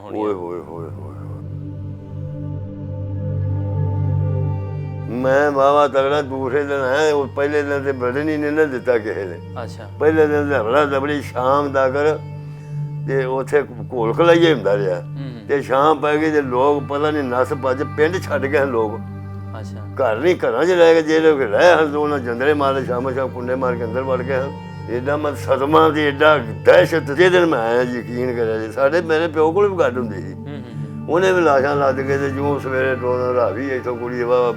ਹੋਣੀ। ਓਏ ਹੋਏ ਹੋਏ ਹੋਏ ਮੈਂ ਵਾਵਾ ਤਗੜਾ ਦੂਸਰੇ ਦਿਨ ਹੈ ਉਹ ਪਹਿਲੇ ਦਿਨ ਤੇ ਬੜਨ ਹੀ ਨਹੀਂ ਨਾ ਦਿੱਤਾ ਕਿਸੇ ਨੇ। ਅੱਛਾ। ਪਹਿਲੇ ਦਿਨ ਹਵਲਾ ਦਬੜੀ ਸ਼ਾਮ ਦਾ ਕਰ ਤੇ ਉੱਥੇ ਘੋਲ ਖਲਾਈਏ ਹੁੰਦਾ ਰਿਹਾ ਤੇ ਸ਼ਾਮ ਪੈ ਗਈ ਤੇ ਲੋਕ ਪਤਾ ਨਹੀਂ ਨਸ ਭੱਜ ਪਿੰਡ ਛੱਡ ਗਏ ਲੋਕ। ਅੱਛਾ। ਘਰ ਨਹੀਂ ਘਰਾਂ 'ਚ ਰਹਿ ਗਏ ਜੇ ਲੋਕ ਰਹਿ ਹਨ ਉਹਨਾਂ ਜੰਦਰੇ ਮਾਰੇ ਸ਼ਾਮ ਕੁੰਡੇ ਮਾਰ ਕੇ ਅੰਦਰ ਵੜ ਗਏ ਹਨ। ਏਡਾ ਮੈਂ ਸਦਮਾ ਦੀ ਏਡਾ ਦਹਿਸ਼ਤ ਜੇ ਦਿਨ ਮੈਂ ਆਇਆ ਯਕੀਨ ਕਰਿਆ ਜੀ ਸਾਡੇ ਮੇਰੇ ਪਿਓ ਕੋਲ ਵੀ ਗੱਲ ਹੁੰਦੀ ਸੀ ਉਹਨੇ ਵੀ ਲਾਸ਼ਾਂ ਲੱਦ ਕੇ ਤੇ ਜਿਉਂ ਸਵੇਰੇ ਟੋਨ ਰਾਵੀ ਇੱਥੋਂ ਕੁੜੀ ਵਾਹ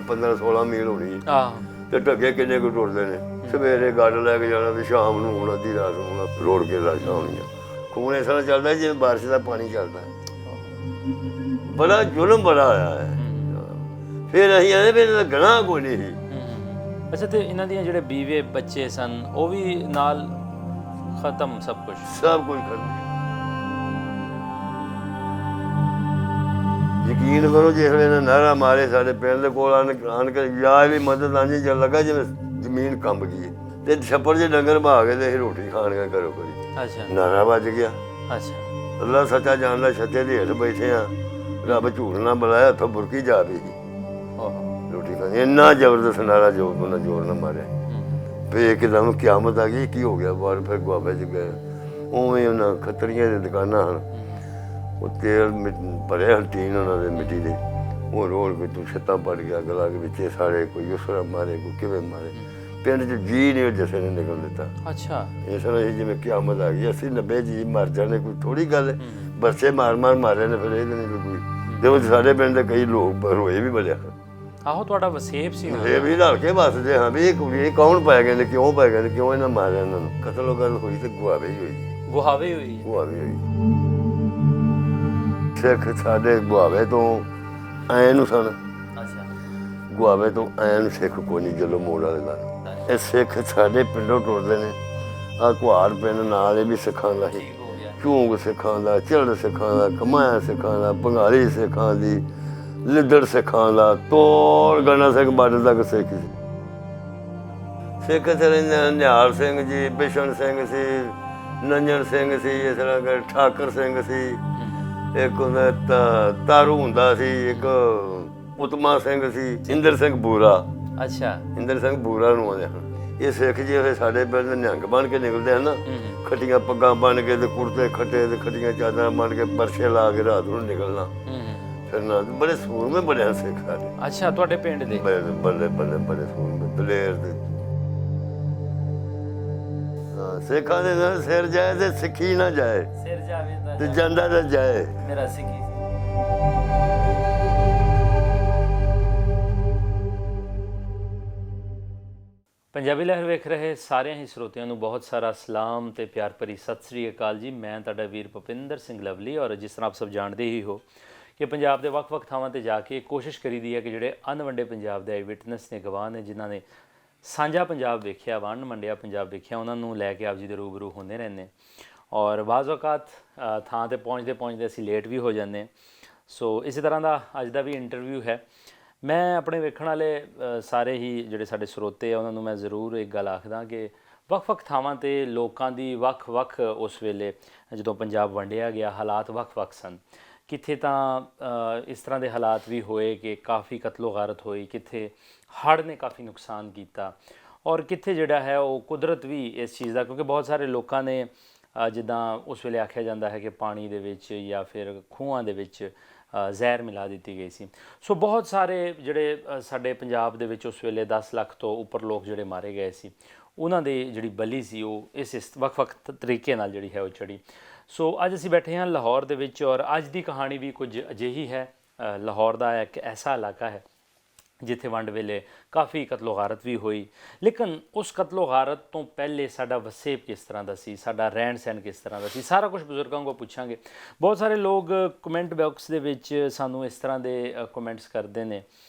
15-16 ਮੀਲ ਹੋਣੀ ਤੇ ਢੱਗੇ ਕਿੰਨੇ ਕੁ ਟੁੱਟਦੇ ਨੇ ਸਵੇਰੇ ਗੱਡ ਲੈ ਕੇ ਜਾਣਾ ਤੇ ਸ਼ਾਮ ਨੂੰ ਹੁਣ ਅੱਧੀ ਰਾਤ ਨੂੰ ਰੋੜ ਕੇ ਲਾਸ਼ਾਂ ਹੋਣੀਆਂ ਖੂਨ ਇਸ ਤਰ੍ਹਾਂ ਚੱਲਦਾ ਜਿਵੇਂ ਬਾਰਿਸ਼ ਦਾ ਪਾਣੀ ਚੱਲਦਾ ਬੜਾ ਜ਼ੁਲਮ ਬੜਾ ਹੋਇਆ ਹੈ। ਫਿਰ ਅਸੀਂ ਆਏ ਵੀ ਇਹਨਾਂ ਦਾ ਗਨਾਹ ਕੋਈ ਨਹੀਂ ਸੀ। ਅੱਛਾ ਤੇ ਇਹਨਾਂ ਦੀਆਂ ਜਿਹੜੇ ਬੀਵੇ ਬੱਚੇ ਸਨ ਉਹ ਵੀ ਨਾਲ ਖਤਮ ਸਭ ਕੁਝ ਖਤਮ। ਯਕੀਨ ਕਰੋ ਜਿਸ ਵੇਲੇ ਨੇ ਨਾਰਾ ਮਾਰੇ ਸਾਡੇ ਪਿੰਡ ਦੇ ਕੋਲ ਆਣ ਕੇ ਯਾ ਵੀ ਮਦਦ ਆਂਜੀ ਚੱਲ ਲੱਗਾ ਜਿਵੇਂ ਜ਼ਮੀਨ ਕੰਬ ਗਈ ਤੇ ਛੱਪੜ 'ਚ ਡੰਗਰ ਭਾ ਕੇ ਤੇ ਅਸੀਂ ਰੋਟੀ ਖਾਣ ਗਏ ਘਰੋਂ ਕੋਈ। ਅੱਛਾ। ਨਾਰਾ ਵੱਜ ਗਿਆ। ਅੱਛਾ। ਅੱਲਾ ਸੱਚਾ ਜਾਣਦਾ ਛੱਤੇ ਦੇ ਹੇਠ ਬੈਠੇ ਆ ਰੱਬ ਝੂਠ ਨਾ ਬੁਲਾਇਆ ਉੱਥੋਂ ਬੁਰਕੀ ਜਾ ਪਈ ਰੋਟੀ ਖਾਣੀ ਇੰਨਾ ਜ਼ਬਰਦਸਤ ਨਾਰਾ ਜੋ ਉਹਨਾਂ ਜ਼ੋਰ ਨਾਲ ਮਾਰਿਆ ਫਿਰ ਇੱਕਦਮ ਕਿਆਮਤ ਆ ਗਈ ਕੀ ਹੋ ਗਿਆ ਬਾਹਰ ਫਿਰ ਗੁਆਬੇ 'ਚ ਗਏ ਉਵੇਂ ਉਹਨਾਂ ਖੱਤਰੀਆਂ ਦੀਆਂ ਦੁਕਾਨਾਂ ਹਨ ਉਹ ਤੇਲ ਭਰੇ ਹਨ ਟੀਨ ਉਹਨਾਂ ਦੇ ਮਿੱਟੀ ਦੇ ਉਹ ਰੋੜ ਕੇ ਤੂੰ ਛੱਤਾਂ ਪੜ ਗਿਆ ਗਲਾ ਦੇ ਵਿੱਚ ਸਾਰੇ ਕੋਈ ਉਸ ਤਰ੍ਹਾਂ ਮਾਰੇ ਕੋਈ ਕਿਵੇਂ ਮਾਰੇ ਪਿੰਡ 'ਚ ਜੀ ਨਹੀਂ ਜਸੇ ਨੇ ਨਿਕਲ ਦਿੱਤਾ। ਅੱਛਾ। ਇਸ ਤਰ੍ਹਾਂ ਹੀ ਜਿਵੇਂ ਕਿਆਮਤ ਆ ਗਈ 80-90 ਜੀ ਮਰ ਜਾਣੇ ਕੋਈ ਥੋੜ੍ਹੀ ਗੱਲ ਬਰਸੇ ਮਾਰ ਮਾਰੇ ਨੇ ਫਿਰ ਇਹਦੇ ਨਹੀਂ ਕੋਈ ਦੇਖੋ ਸਾਡੇ ਪਿੰਡ ਦੇ ਕਈ ਲੋਕ ਰੋਏ ਵੀ ਬੜਿਆ। ਆਹੋ ਤੁਹਾਡਾ ਵਸੇਬ ਸੀ ਇਹ ਵੀ ਰਲ ਕੇ ਵੱਸਦੇ ਹਾਂ ਵੀ ਇਹ ਕੁੜੀ ਕੌਣ ਪੈ ਗਏ ਨੇ ਕਿਉਂ ਪੈ ਗਏ ਨੇ ਕਿਉਂ ਇਹਨਾਂ ਮਾਰਿਆ ਇਹਨਾਂ ਨੂੰ ਕਤਲ ਗੱਲ ਹੋਈ ਤੇ ਗੁਆਵੇ ਹੀ ਹੋਈ। ਗੁਆਵੇ ਹੋਈ। ਸਿੱਖ ਸਾਡੇ ਗੁਆਵੇ ਤੋਂ ਐ ਨੂੰ ਸਨ। ਅੱਛਾ। ਗੁਆਵੇ ਤੋਂ ਐ ਨੂੰ ਸਿੱਖ ਕੋਈ ਨਹੀਂ ਜਦੋਂ ਮੋੜ ਵਾਲੇ ਦਾ ਇਹ ਸਿੱਖ ਸਾਡੇ ਪਿੰਡੋਂ ਟੁਰਦੇ ਨੇ ਆਹ ਕੁਹਾਰ ਪਿੰਡ ਨਾਲ ਇਹ ਵੀ ਸਿੱਖਾਂ ਦਾ ਸੀ ਝੂੰਗ ਸਿੱਖਾਂ ਦਾ ਝੜ ਸਿੱਖਾਂ ਦਾ ਕਮਾਇਆ ਸਿੱਖਾਂ ਦਾ ਭੰਗਾਲੀ ਸਿੱਖਾਂ ਦੀ ਲਿੱਦੜ ਸਿੱਖਾਂ ਦਾ ਤੋੜ ਗਣਾ ਸਿੰਘ ਬਾਰਡਰ ਤੱਕ ਸਿੱਖ ਸੀ। ਸਿੱਖ ਤੇ ਨਿਹਾਲ ਸਿੰਘ ਜੀ ਬਿਸ਼ਨ ਸਿੰਘ ਸੀ ਨੰਜਨ ਸਿੰਘ ਸੀ ਇਸ ਤਰ੍ਹਾਂ ਕਿ ਠਾਕਰ ਸਿੰਘ ਸੀ ਇੱਕ ਹੁੰਦਾ ਤਾਰੂ ਹੁੰਦਾ ਸੀ ਇੱਕ ਉਤਮਾ ਸਿੰਘ ਸੀ ਇੰਦਰ ਸਿੰਘ ਬੂਰਾ। ਅੱਛਾ। ਇੰਦਰ ਸਿੰਘ ਬੂਰਾ ਨੂੰ ਆਉਂਦੇ ਹਨ ਇਹ ਸਿੱਖ ਜੀ ਸਾਡੇ ਪਿੰਡ ਨਿਹੰਗ ਬਣ ਕੇ ਨਿਕਲਦੇ ਹਨ ਨਾ ਖੱਟੀਆਂ ਪੱਗਾਂ ਬਣ ਕੇ ਤੇ ਕੁੜਤੇ ਖੱਟੇ ਤੇ ਖੱਟੀਆਂ ਚਾਦਰਾਂ ਬਣ ਕੇ ਪਰਛੇ ਲਾ ਕੇ ਰਾਤ ਨੂੰ ਨਿਕਲਣਾ ਫਿਰ ਨਾ ਬੜੇ ਸੂਰਮੇ ਬਣੇ ਸਿੱਖ ਸਾਡੇ। ਅੱਛਾ ਤੁਹਾਡੇ ਪਿੰਡ ਦੇ ਬੱਲੇ ਬੜੇ ਸੂਰਮੇ ਦਲੇਰ ਦੇ ਸਿੱਖਾਂ ਦੇ ਨਾਲ ਸਿਰ ਜਾਏ ਤੇ ਸਿੱਖੀ ਨਾ ਜਾਏ ਸਿਰ ਜਾਵੇ ਤੇ ਜਾਂਦਾ ਤਾਂ ਜਾਏ ਮੇਰਾ ਸਿੱਖੀ। ਪੰਜਾਬੀ ਲਹਿਰ ਵੇਖ ਰਹੇ ਸਾਰਿਆਂ ਹੀ ਸਰੋਤਿਆਂ ਨੂੰ ਬਹੁਤ ਸਾਰਾ ਸਲਾਮ ਤੇ ਪਿਆਰ ਭਰੀ ਸਤਿ ਸ੍ਰੀ ਅਕਾਲ ਜੀ। ਮੈਂ ਤੁਹਾਡਾ ਵੀਰ ਭੁਪਿੰਦਰ ਸਿੰਘ ਲਵਲੀ ਔਰ ਜਿਸ ਤਰ੍ਹਾਂ ਆਪ ਸਭ ਜਾਣਦੇ ਹੀ ਹੋ ਕਿ ਪੰਜਾਬ ਦੇ ਵੱਖ-ਵੱਖ ਥਾਵਾਂ ਤੇ ਜਾ ਕੇ ਕੋਸ਼ਿਸ਼ ਕਰੀਦੀ ਹੈ ਕਿ ਜਿਹੜੇ ਅਨਵੰਡੇ ਪੰਜਾਬ ਦੇ ਆਈ ਵਿਟਨੈਸ ਨੇ ਗਵਾਹ ਨੇ ਜਿਨ੍ਹਾਂ ਨੇ ਸਾਂਝਾ ਪੰਜਾਬ ਵੇਖਿਆ ਵੰਡ ਮੰਡਿਆ ਪੰਜਾਬ ਵੇਖਿਆ ਉਹਨਾਂ ਨੂੰ ਲੈ ਕੇ ਆਪ ਜੀ ਦੇ ਰੂਬਰੂ ਹੁੰਦੇ ਰਹਿੰਦੇ ਔਰ ਬਾਜ਼ ਔਕਾਤ ਥਾਂ 'ਤੇ ਪਹੁੰਚਦੇ ਅਸੀਂ ਲੇਟ ਵੀ ਹੋ ਜਾਂਦੇ। ਸੋ ਇਸੇ ਤਰ੍ਹਾਂ ਦਾ ਅੱਜ ਦਾ ਵੀ ਇੰਟਰਵਿਊ ਹੈ। ਮੈਂ ਆਪਣੇ ਵੇਖਣ ਵਾਲੇ ਸਾਰੇ ਹੀ ਜਿਹੜੇ ਸਾਡੇ ਸਰੋਤੇ ਆ ਉਹਨਾਂ ਨੂੰ ਮੈਂ ਜ਼ਰੂਰ ਇੱਕ ਗੱਲ ਆਖਦਾ ਕਿ ਵੱਖ-ਵੱਖ ਥਾਵਾਂ 'ਤੇ ਲੋਕਾਂ ਦੀ ਵੱਖ-ਵੱਖ ਉਸ ਵੇਲੇ ਜਦੋਂ ਪੰਜਾਬ ਵੰਡਿਆ ਗਿਆ ਹਾਲਾਤ ਵੱਖ-ਵੱਖ ਸਨ। ਕਿੱਥੇ ਤਾਂ ਇਸ ਤਰ੍ਹਾਂ ਦੇ ਹਾਲਾਤ ਵੀ ਹੋਏ ਕਿ ਕਾਫੀ ਕਤਲੋ ਗਾਰਤ ਹੋਈ ਕਿੱਥੇ ਹੜ੍ਹ ਨੇ ਕਾਫੀ ਨੁਕਸਾਨ ਕੀਤਾ ਔਰ ਕਿੱਥੇ ਜਿਹੜਾ ਹੈ ਉਹ ਕੁਦਰਤ ਵੀ ਇਸ ਚੀਜ਼ ਦਾ ਕਿਉਂਕਿ ਬਹੁਤ ਸਾਰੇ ਲੋਕਾਂ ਨੇ ਜਿੱਦਾਂ ਉਸ ਵੇਲੇ ਆਖਿਆ ਜਾਂਦਾ ਹੈ ਕਿ ਪਾਣੀ ਦੇ ਵਿੱਚ ਜਾਂ ਫਿਰ ਖੂਹਾਂ ਦੇ ਵਿੱਚ ਜ਼ਹਿਰ ਮਿਲਾ ਦਿੱਤੀ ਗਈ ਸੀ। ਸੋ ਬਹੁਤ ਸਾਰੇ ਜਿਹੜੇ ਸਾਡੇ ਪੰਜਾਬ ਦੇ ਵਿੱਚ ਉਸ ਵੇਲੇ 10 ਲੱਖ ਤੋਂ ਉੱਪਰ ਲੋਕ ਜਿਹੜੇ ਮਾਰੇ ਗਏ ਸੀ ਉਹਨਾਂ ਦੀ ਜਿਹੜੀ ਬਲੀ ਸੀ ਉਹ ਇਸ ਵੱਖ-ਵੱਖ ਤਰੀਕੇ ਨਾਲ ਜਿਹੜੀ ਹੈ ਉਹ ਚੜ੍ਹੀ। ਸੋ ਅੱਜ ਅਸੀਂ ਬੈਠੇ ਹਾਂ ਲਾਹੌਰ ਦੇ ਵਿੱਚ ਔਰ ਅੱਜ ਦੀ ਕਹਾਣੀ ਵੀ ਕੁਝ ਅਜਿਹੀ ਹੈ। ਲਾਹੌਰ ਦਾ ਇੱਕ ਐਸਾ ਇਲਾਕਾ ਹੈ ਜਿੱਥੇ ਵੰਡ ਵੇਲੇ ਕਾਫੀ ਕਤਲੋ ਗਾਰਤ ਵੀ ਹੋਈ ਲੇਕਿਨ ਉਸ ਕਤਲੋ ਗਾਰਤ ਤੋਂ ਪਹਿਲੇ ਸਾਡਾ ਵਸੇਬ ਕਿਸ ਤਰ੍ਹਾਂ ਦਾ ਸੀ ਸਾਡਾ ਰਹਿਣ ਸਹਿਣ ਕਿਸ ਤਰ੍ਹਾਂ ਦਾ ਸੀ ਸਾਰਾ ਕੁਝ ਬਜ਼ੁਰਗਾਂ ਕੋਲ ਪੁੱਛਾਂਗੇ। ਬਹੁਤ ਸਾਰੇ ਲੋਕ ਕਮੈਂਟ ਬਾਕਸ ਦੇ ਵਿੱਚ ਸਾਨੂੰ ਇਸ ਤਰ੍ਹਾਂ ਦੇ ਕਮੈਂਟਸ ਕਰਦੇ ਨੇ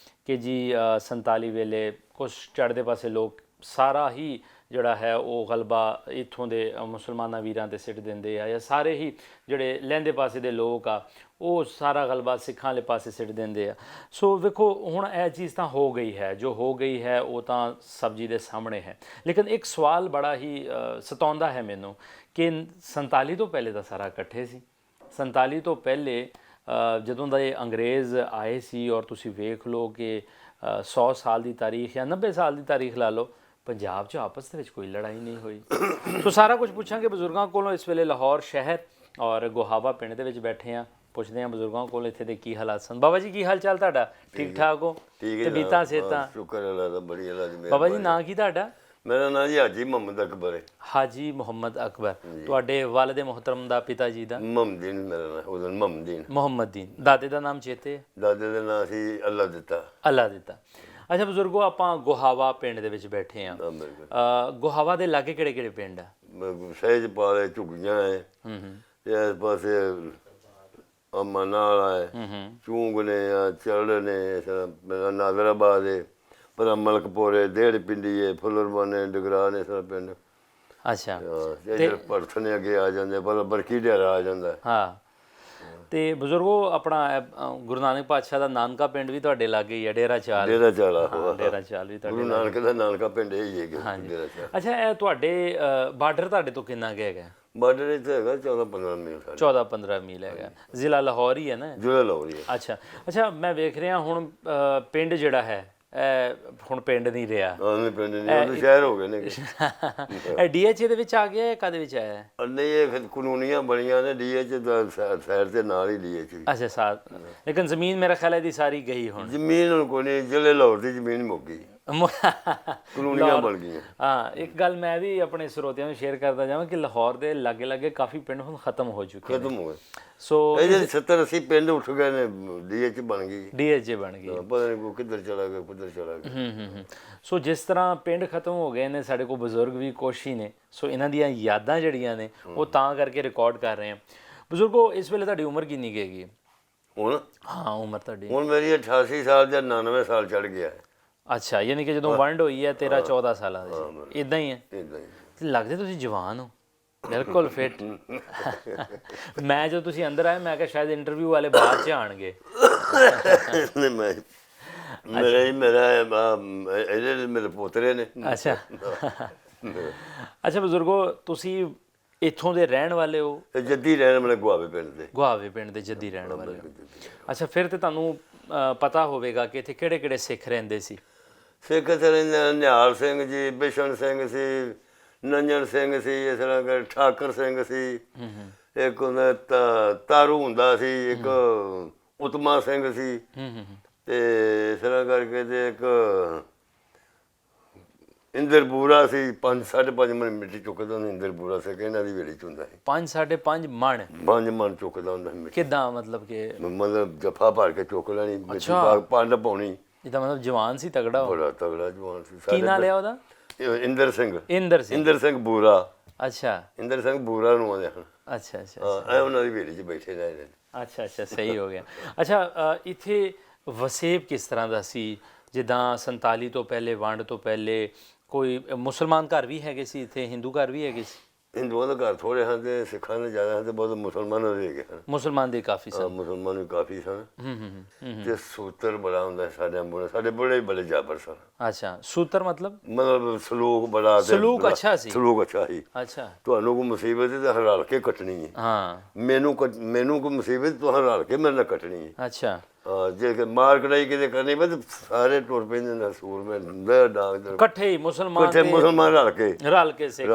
ਕਿ ਜੀ 47 ਵੇਲੇ ਕੁਛ ਚੜ੍ਹਦੇ ਪਾਸੇ ਲੋਕ ਸਾਰਾ ਹੀ ਜਿਹੜਾ ਹੈ ਉਹ ਗਲਬਾ ਇੱਥੋਂ ਦੇ ਮੁਸਲਮਾਨਾਂ ਵੀਰਾਂ 'ਤੇ ਸਿੱਟ ਦਿੰਦੇ ਆ ਜਾਂ ਸਾਰੇ ਹੀ ਜਿਹੜੇ ਲਹਿੰਦੇ ਪਾਸੇ ਦੇ ਲੋਕ ਆ ਉਹ ਸਾਰਾ ਗਲਬਾ ਸਿੱਖਾਂ ਵਾਲੇ ਪਾਸੇ ਸਿੱਟ ਦਿੰਦੇ ਆ। ਸੋ ਵੇਖੋ ਹੁਣ ਇਹ ਚੀਜ਼ ਤਾਂ ਹੋ ਗਈ ਹੈ ਜੋ ਹੋ ਗਈ ਹੈ ਉਹ ਤਾਂ ਸਭ ਜੀ ਦੇ ਸਾਹਮਣੇ ਹੈ ਲੇਕਿਨ ਇੱਕ ਸਵਾਲ ਬੜਾ ਹੀ ਸਤਾਉਂਦਾ ਹੈ ਮੈਨੂੰ ਕਿ 47 ਤੋਂ ਪਹਿਲੇ ਤਾਂ ਸਾਰਾ ਇਕੱਠੇ ਸੀ 47 ਤੋਂ ਪਹਿਲੇ ਜਦੋਂ ਦਾ ਇਹ ਅੰਗਰੇਜ਼ ਆਏ ਸੀ ਔਰ ਤੁਸੀਂ ਵੇਖ ਲਓ ਕਿ 100 ਸਾਲ ਦੀ ਤਾਰੀਖ ਜਾਂ 90 ਸਾਲ ਦੀ ਤਾਰੀਖ ਲਾ ਲਓ, ਪੰਜਾਬ 'ਚ ਆਪਸ ਦੇ ਵਿੱਚ ਕੋਈ ਲੜਾਈ ਨਹੀਂ ਹੋਈ। ਸੋ ਸਾਰਾ ਕੁਝ ਪੁੱਛਾਂਗੇ ਬਜ਼ੁਰਗਾਂ ਕੋਲੋਂ। ਇਸ ਵੇਲੇ ਲਾਹੌਰ ਸ਼ਹਿਰ ਔਰ ਗੋਹਾਵਾ ਪਿੰਡ ਦੇ ਵਿੱਚ ਬੈਠੇ ਹਾਂ, ਪੁੱਛਦੇ ਹਾਂ ਬਜ਼ੁਰਗਾਂ ਕੋਲ ਇੱਥੇ ਦੇ ਕੀ ਹਾਲਾਤ ਸਨ। ਬਾਬਾ ਜੀ ਕੀ ਹਾਲ ਚਾਲ ਤੁਹਾਡਾ? ਠੀਕ ਠਾਕ ਹੋ? ਠੀਕ ਤੇ ਬੀਤਾਂ ਸਿਹਤਾਂ? ਸ਼ੁਕਰ ਅੱਲਾ ਦਾ, ਬੜੀ ਅੱਲਾ ਦੀ ਮਿਹਰ। ਬਾਬਾ ਜੀ ਨਾਂ ਕੀ ਤੁਹਾਡਾ? ਮੇਰਾ ਨਾਂ ਜੀ ਹਾਜੀ ਮੁਹੰਮਦ ਅਕਬਰ ਹੈ। ਹਾਜੀ ਮੁਹੰਮਦ ਅਕਬਰ। ਤੁਹਾਡੇ ਵਾਲਿਦ ਮੁਹਤਰਮ ਦਾ ਪਿਤਾ ਜੀ ਦਾ? ਮੁਹੰਮਦੀਨ ਮੇਰਾ ਨਾਂ, ਉਹਦਾ ਮੁਹੰਮਦੀਨ। ਮੁਹੰਮਦੀਨ। ਦਾਦੇ ਦਾ ਨਾਮ ਚੇਤੇ ਹੈ? ਦਾਦੇ ਦਾ ਨਾਂ ਸੀ ਅੱਲਾ ਦਿੱਤਾ। ਅੱਲਾ ਦਿੱਤਾ। ਅੱਛਾ ਬਜ਼ੁਰਗੋ, ਆਪਾਂ ਗੋਹਾਵਾ ਪਿੰਡ ਦੇ ਵਿੱਚ ਬੈਠੇ ਹਾਂ। ਗੋਹਾਵਾ ਦੇ ਲਾਗੇ ਕਿਹੜੇ ਕਿਹੜੇ ਪਿੰਡ ਆ? ਸਹਿਜਪਾਲ ਹੈ, ਝੁੱਗੀਆਂ ਹੈ, ਤੇ ਇਸ ਪਾਸੇ ਅਮਾਨਾ ਵਾਲਾ ਹੈ, ਚੂੰਗ ਨੇ, ਚੜ ਨੇ, ਮੇਰਾ ਨਾਜ਼ਰਾਬਾਦ ਹੈ, ਪਰ ਮਲਕਪੁਰ, ਡੇਢ ਪਿੰਡੀ ਹੈ, ਫੁੱਲਰਬਨ ਹੈ, ਡਗਰਾ ਨੇ, ਸਾਰਾ ਪਿੰਡ। ਅੱਛਾ। ਇਧਰ ਪਰਥਨੇ ਅੱਗੇ ਆ ਜਾਂਦੇ, ਪਰ ਬਰਕੀ ਡੇਰਾ ਆ ਜਾਂਦਾ। ਹਾਂ। ਤੇ ਬਜ਼ੁਰਗੋ, ਆਪਣਾ ਗੁਰੂ ਨਾਨਕ ਪਾਤਸ਼ਾਹ ਦਾ ਨਾਨਕਾ ਪਿੰਡ ਵੀ ਤੁਹਾਡੇ ਲਾਗੇ ਹੀ ਹੈ, ਡੇਰਾ ਚਾਲ। ਡੇਰਾ ਚਾਲਾ, ਡੇਰਾ ਚਾਲ ਵੀ ਤੁਹਾਡੇ ਗੁਰੂ ਨਾਨਕ ਦਾ ਨਾਨਕਾ ਪਿੰਡ ਇਹ ਹੀ ਹੈ। ਡੇਰਾ ਚਾਲ। ਅੱਛਾ, ਇਹ ਤੁਹਾਡੇ ਬਾਰਡਰ ਤੁਹਾਡੇ ਤੋਂ ਕਿੰਨਾ ਕੁ ਹੈਗਾ? ਬਾਰਡਰ ਇੱਥੇ ਹੈਗਾ 14-15 ਮੀਲ। 14-15 ਮੀਲ ਹੈਗਾ। ਜ਼ਿਲ੍ਹਾ ਲਾਹੌਰ ਹੀ ਹੈ ਨਾ? ਜ਼ਿਲ੍ਹਾ ਲਾਹੌਰ ਹੀ ਹੈ। ਅੱਛਾ ਅੱਛਾ, ਮੈਂ ਵੇਖ ਰਿਹਾ ਹੁਣ ਪਿੰਡ ਜਿਹੜਾ ਹੈ ਹੁਣ ਪਿੰਡ ਨਹੀਂ ਰਿਹਾ। ਨਹੀਂ, ਪਿੰਡ ਨਹੀਂ, ਉਹ ਸ਼ਹਿਰ ਹੋ ਗਏ ਨੇ। ਇਹ ਡੀਐਚਏ ਦੇ ਵਿੱਚ ਆ ਗਿਆ ਹੈ? ਕਦੇ ਵਿੱਚ ਆਇਆ ਹੈ? ਨਹੀਂ, ਇਹ ਕਾਨੂੰਨੀਆਂ ਬਣੀਆਂ ਨੇ ਡੀਐਚ ਦਾ ਸਾਈਡ ਤੇ ਨਾਲ ਹੀ ਡੀਐਚ। ਅੱਛਾ ਸਾਥ, ਲੇਕਿਨ ਜ਼ਮੀਨ ਮੇਰਾ ਖਿਆਲ ਹੈ ਦੀ ਸਾਰੀ ਗਈ ਹੁਣ। ਜ਼ਮੀਨ ਹੁਣ ਕੋਈ ਨਹੀਂ, ਜ਼ਿਲ੍ਹੇ ਲਾਹੌਰ ਦੀ ਜ਼ਮੀਨ ਮੁੱਕ ਗਈ, ਕਾਨੂੰਨੀਆਂ ਬਣ ਗਈਆਂ। ਹਾਂ, ਇੱਕ ਗੱਲ ਮੈਂ ਵੀ ਆਪਣੇ ਸਰੋਤਿਆਂ ਨੂੰ ਸ਼ੇਅਰ ਕਰਦਾ ਜਾਵਾਂ ਕਿ ਲਾਹੌਰ ਦੇ ਲਾਗੇ ਲਾਗੇ ਕਾਫੀ ਪਿੰਡ ਹੁਣ ਖਤਮ ਹੋ ਚੁੱਕੇ ਖਤਮ ਹੋ ਗਏ। ਸੋ ਇਹ ਜਿਹੜੇ 70-80 ਪਿੰਡ ਉੱਠ ਗਏ ਨੇ, ਡੀਐਚ ਬਣ ਗਈ। ਡੀਐਚਏ ਬਣ ਗਈ। ਪਤਾ ਨਹੀਂ ਕੋਈ ਕਿੱਧਰ ਚਲਾ ਗਿਆ, ਕਿੱਧਰ ਚਲਾ ਗਿਆ। ਸੋ ਜਿਸ ਤਰ੍ਹਾਂ ਪਿੰਡ ਖਤਮ ਹੋ ਗਏ ਨੇ, ਸਾਡੇ ਕੋਲ ਬਜ਼ੁਰਗ ਵੀ ਕੁਛ ਹੀ ਨੇ। ਸੋ ਇਹਨਾਂ ਦੀਆਂ ਯਾਦਾਂ ਜਿਹੜੀਆਂ ਨੇ ਉਹ ਤਾਂ ਕਰਕੇ ਰਿਕਾਰਡ ਕਰ ਰਹੇ ਹਾਂ। ਬਜ਼ੁਰਗੋ, ਇਸ ਵੇਲੇ ਤੁਹਾਡੀ ਉਮਰ ਕਿੰਨੀ ਕੁ ਹੈਗੀ ਹੁਣ? ਹਾਂ, ਉਮਰ ਤੁਹਾਡੀ ਹੁਣ ਮੇਰੀ 88 ਸਾਲ ਜਾਂ 99 ਸਾਲ ਚੜ ਗਿਆ। ਅੱਛਾ, ਯਾਨੀ ਕਿ ਜਦੋਂ ਵੰਡ ਹੋਈ ਹੈ 13-14 ਸਾਲਾਂ ਦੀ, ਇਦਾਂ ਹੀ ਹੈ? ਇਦਾਂ ਹੀ। ਤੇ ਲੱਗਦੇ ਤੁਸੀਂ ਜਵਾਨ ਹੋ, ਬਿਲਕੁਲ ਫਿੱਟ। ਮੈਂ ਜਦੋਂ ਤੁਸੀਂ ਅੰਦਰ ਆਏ, ਮੈਂ ਕਿਹਾ ਸ਼ਾਇਦ ਇੰਟਰਵਿਊ ਵਾਲੇ ਬਾਅਦ 'ਚ ਆਣਗੇ। ਮੇਰੇ ਪੋਤਰੇ ਨੇ। ਅੱਛਾ ਅੱਛਾ ਬਜ਼ੁਰਗੋ, ਤੁਸੀਂ ਇੱਥੋਂ ਦੇ ਰਹਿਣ ਵਾਲੇ ਹੋ? ਜੱਦੀ ਰਹਿਣ ਵਾਲੇ ਗੁਆਵੇ ਪਿੰਡ ਦੇ। ਗੁਆਵੇ ਪਿੰਡ ਦੇ ਜੱਦੀ ਰਹਿਣ ਵਾਲੇ ਹੋ। ਅੱਛਾ, ਫਿਰ ਤੇ ਤੁਹਾਨੂੰ ਪਤਾ ਹੋਵੇਗਾ ਕਿ ਇੱਥੇ ਕਿਹੜੇ ਕਿਹੜੇ ਸਿੱਖ ਰਹਿੰਦੇ ਸੀ? ਸਿੱਖ ਇੱਥੇ ਰਹਿੰਦੇ ਨਿਹਾਲ ਸਿੰਘ ਜੀ, ਬਿਸ਼ਨ ਸਿੰਘ ਸੀ, ਨੰਜਨ ਸਿੰਘ ਸੀ, ਇਸ ਤਰ੍ਹਾਂ ਕਰ ਠਾਕਰ ਸਿੰਘ ਸੀ, ਇੱਕ ਹੁੰਦਾ ਤਾਰੂ ਹੁੰਦਾ ਸੀ, ਇੱਕ ਉਤਮਾ ਸਿੰਘ ਸੀ, ਤੇ ਇਸ ਤਰ੍ਹਾਂ ਕਰਕੇ ਤੇ ਇੱਕ ਇੰਦਰਪੂਰਾ ਸੀ। 5-5.5 ਮਣ ਮਿੱਟੀ ਚੁੱਕਦਾ ਹੁੰਦਾ ਇੰਦਰਪੂਰਾ ਸੀ, ਇਹਨਾਂ ਦੀ ਵੇੜੀ ਚ ਹੁੰਦਾ ਸੀ। 5-5.5 ਮਣ? 5 ਮਣ ਚੁੱਕਦਾ ਹੁੰਦਾ ਮਿੱਟੀ। ਕਿੱਦਾਂ ਮਤਲਬ ਕਿ? ਮਤਲਬ ਜੱਫਾ ਭਰ ਕੇ ਚੁੱਕ ਲੈਣੀ, ਪੰਡ ਪਾਉਣੀ। ਇਹਦਾ ਮਤਲਬ ਜਵਾਨ ਸੀ, ਤਗੜਾ? ਬੜਾ ਤਗੜਾ ਜਵਾਨ ਸੀ। ਕੀ ਨਾਂ ਲਿਆ ਉਹਦਾ? ਇੰਦਰ ਸਿੰਘ। ਇੰਦਰ ਸਿੰਘ ਬੂਰਾ। ਅੱਛਾ, ਇੰਦਰ ਸਿੰਘ ਬੂਰਾ ਨੂੰ ਆਉਂਦੇ ਹਨ। ਅੱਛਾ ਅੱਛਾ, ਹਾਂ, ਉਹਨਾਂ ਦੀ ਵੇੜੀ 'ਚ ਬੈਠੇ ਰਹੇ ਨੇ। ਅੱਛਾ ਅੱਛਾ, ਸਹੀ ਹੋ ਗਿਆ। ਅੱਛਾ, ਇੱਥੇ ਵਸੇਬ ਕਿਸ ਤਰ੍ਹਾਂ ਦਾ ਸੀ? ਜਿੱਦਾਂ 47 ਤੋਂ ਪਹਿਲੇ, ਵੰਡ ਤੋਂ ਪਹਿਲੇ ਕੋਈ ਮੁਸਲਮਾਨ ਘਰ ਵੀ ਹੈਗੇ ਸੀ ਇੱਥੇ, ਹਿੰਦੂ ਘਰ ਵੀ ਹੈਗੇ ਸੀ? ਹਿੰਦੂਆਂ ਦੇ ਘਰ ਥੋੜ੍ਹੇ ਹਨ ਤੇ ਸਿੱਖਾਂ ਦੇ ਜ਼ਿਆਦਾ ਹਨ, ਤੇ ਬਹੁਤ ਮੁਸਲਮਾਨਾਂ ਦੇ ਹੈਗੇ ਹਨ। ਮੁਸਲਮਾਨ ਦੇ ਕਾਫੀ ਸਨ? ਮੁਸਲਮਾਨ ਵੀ ਕਾਫੀ ਸਨ। ਤੇ ਸੂਤਰ ਬੜਾ ਹੁੰਦਾ ਸਾਡੇ ਬੁੜੇ ਬੜੇ ਜਾਬਰ ਸਨ। ਅੱਛਾ, ਸੂਤਰ ਮਤਲਬ ਸਲੂਕ ਬੜਾ। ਸਲੂਕ ਅੱਛਾ ਸੀ? ਸਲੂਕ ਅੱਛਾ ਸੀ। ਅੱਛਾ, ਤੁਹਾਨੂੰ ਕੋਈ ਮੁਸੀਬਤ ਹੈ ਤਾਂ ਰਲ ਕੇ ਕੱਟਣੀ ਹੈ। ਹਾਂ, ਮੈਨੂੰ ਕੋਈ ਮੁਸੀਬਤ ਤੁਹਾਨੂੰ ਰਲ ਕੇ ਮੇਰੇ ਨਾਲ ਕੱਟਣੀ ਹੈ। ਅੱਛਾ, ਜੇ ਮਾਰ ਕਢਾਈ ਕਿਤੇ ਕਰਨੀ ਬਸ ਸਾਰੇ ਟੁਰ ਪੈਂਦੇ ਨੇ ਸੂਰ ਮੈਂ ਡਾਂਗ ਇਕੱਠੇ ਹੀ ਮੁਸਲਮਾਨ ਰਲ ਕੇ ਸਿੱਖ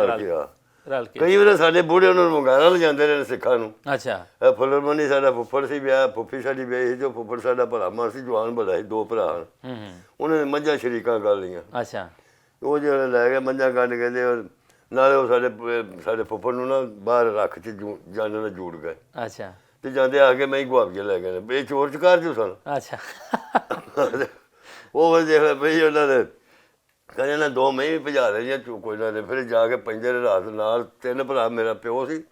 ਰਲ ਕੇ। ਕਈ ਵਾਰ ਸਾਡੇ ਬੁੜੇ ਉਹਨਾਂ ਨੂੰ ਮੰਗਾਰਾ ਲਿਜਾਂਦੇ ਰਹੇ ਸਿੱਖਾਂ ਨੂੰ। ਅੱਛਾ, ਇਹ ਫੁੱਲਰਮਨੀ ਸਾਡਾ ਫੁੱਫੜ ਸੀ, ਵਿਆਹ ਫੁੱਫੀ ਸਾਡੀ ਵਿਆਹੀ ਸੀ, ਜੋ ਫੁੱਫੜ ਸਾਡਾ ਭਰਾ ਮਾਰ ਸੀ, ਜਵਾਨ ਬੜਾ ਸੀ, 2 ਭਰਾ ਹਨ। ਉਹਨਾਂ ਨੇ ਮੱਝਾਂ ਸ਼ਰੀਕਾਂ ਕਰ ਲਈਆਂ। ਅੱਛਾ, ਉਹ ਜਿਹੜੇ ਲੈ ਗਏ ਮੱਝਾਂ ਕੱਢ ਕੇ, ਨਾਲੇ ਉਹ ਸਾਡੇ ਫੁੱਫੜ ਨੂੰ ਨਾ ਬਾਹਰ ਰੱਖ 'ਚ ਜਾਨਾਂ ਨਾਲ ਜੂੜ ਗਏ। ਅੱਛਾ, ਤੇ ਜਾਂਦੇ ਆ ਕੇ ਮੈਂ ਹੀ ਗੁਆਬ ਕੇ ਲੈ ਗਏ ਨੇ। ਇਹ ਚੋਰ ਚਕਾਰ ਜੋ ਸਨ। ਅੱਛਾ, ਉਹ ਦੇਖ ਲੈ ਬਈ ਉਹਨਾਂ ਦੇ ਕਹਿੰਦੇ ਨਾ 2 ਮਹੀਂ ਵੀ ਭਜਾ ਦੇ ਜਾਂ ਕੋਈ ਨਾ। ਫਿਰ ਜਾ ਕੇ ਪੈਂਦੇ ਰਾਤ ਨਾਲ 3 ਭਰਾ, ਮੇਰਾ ਪਿਓ ਸੀ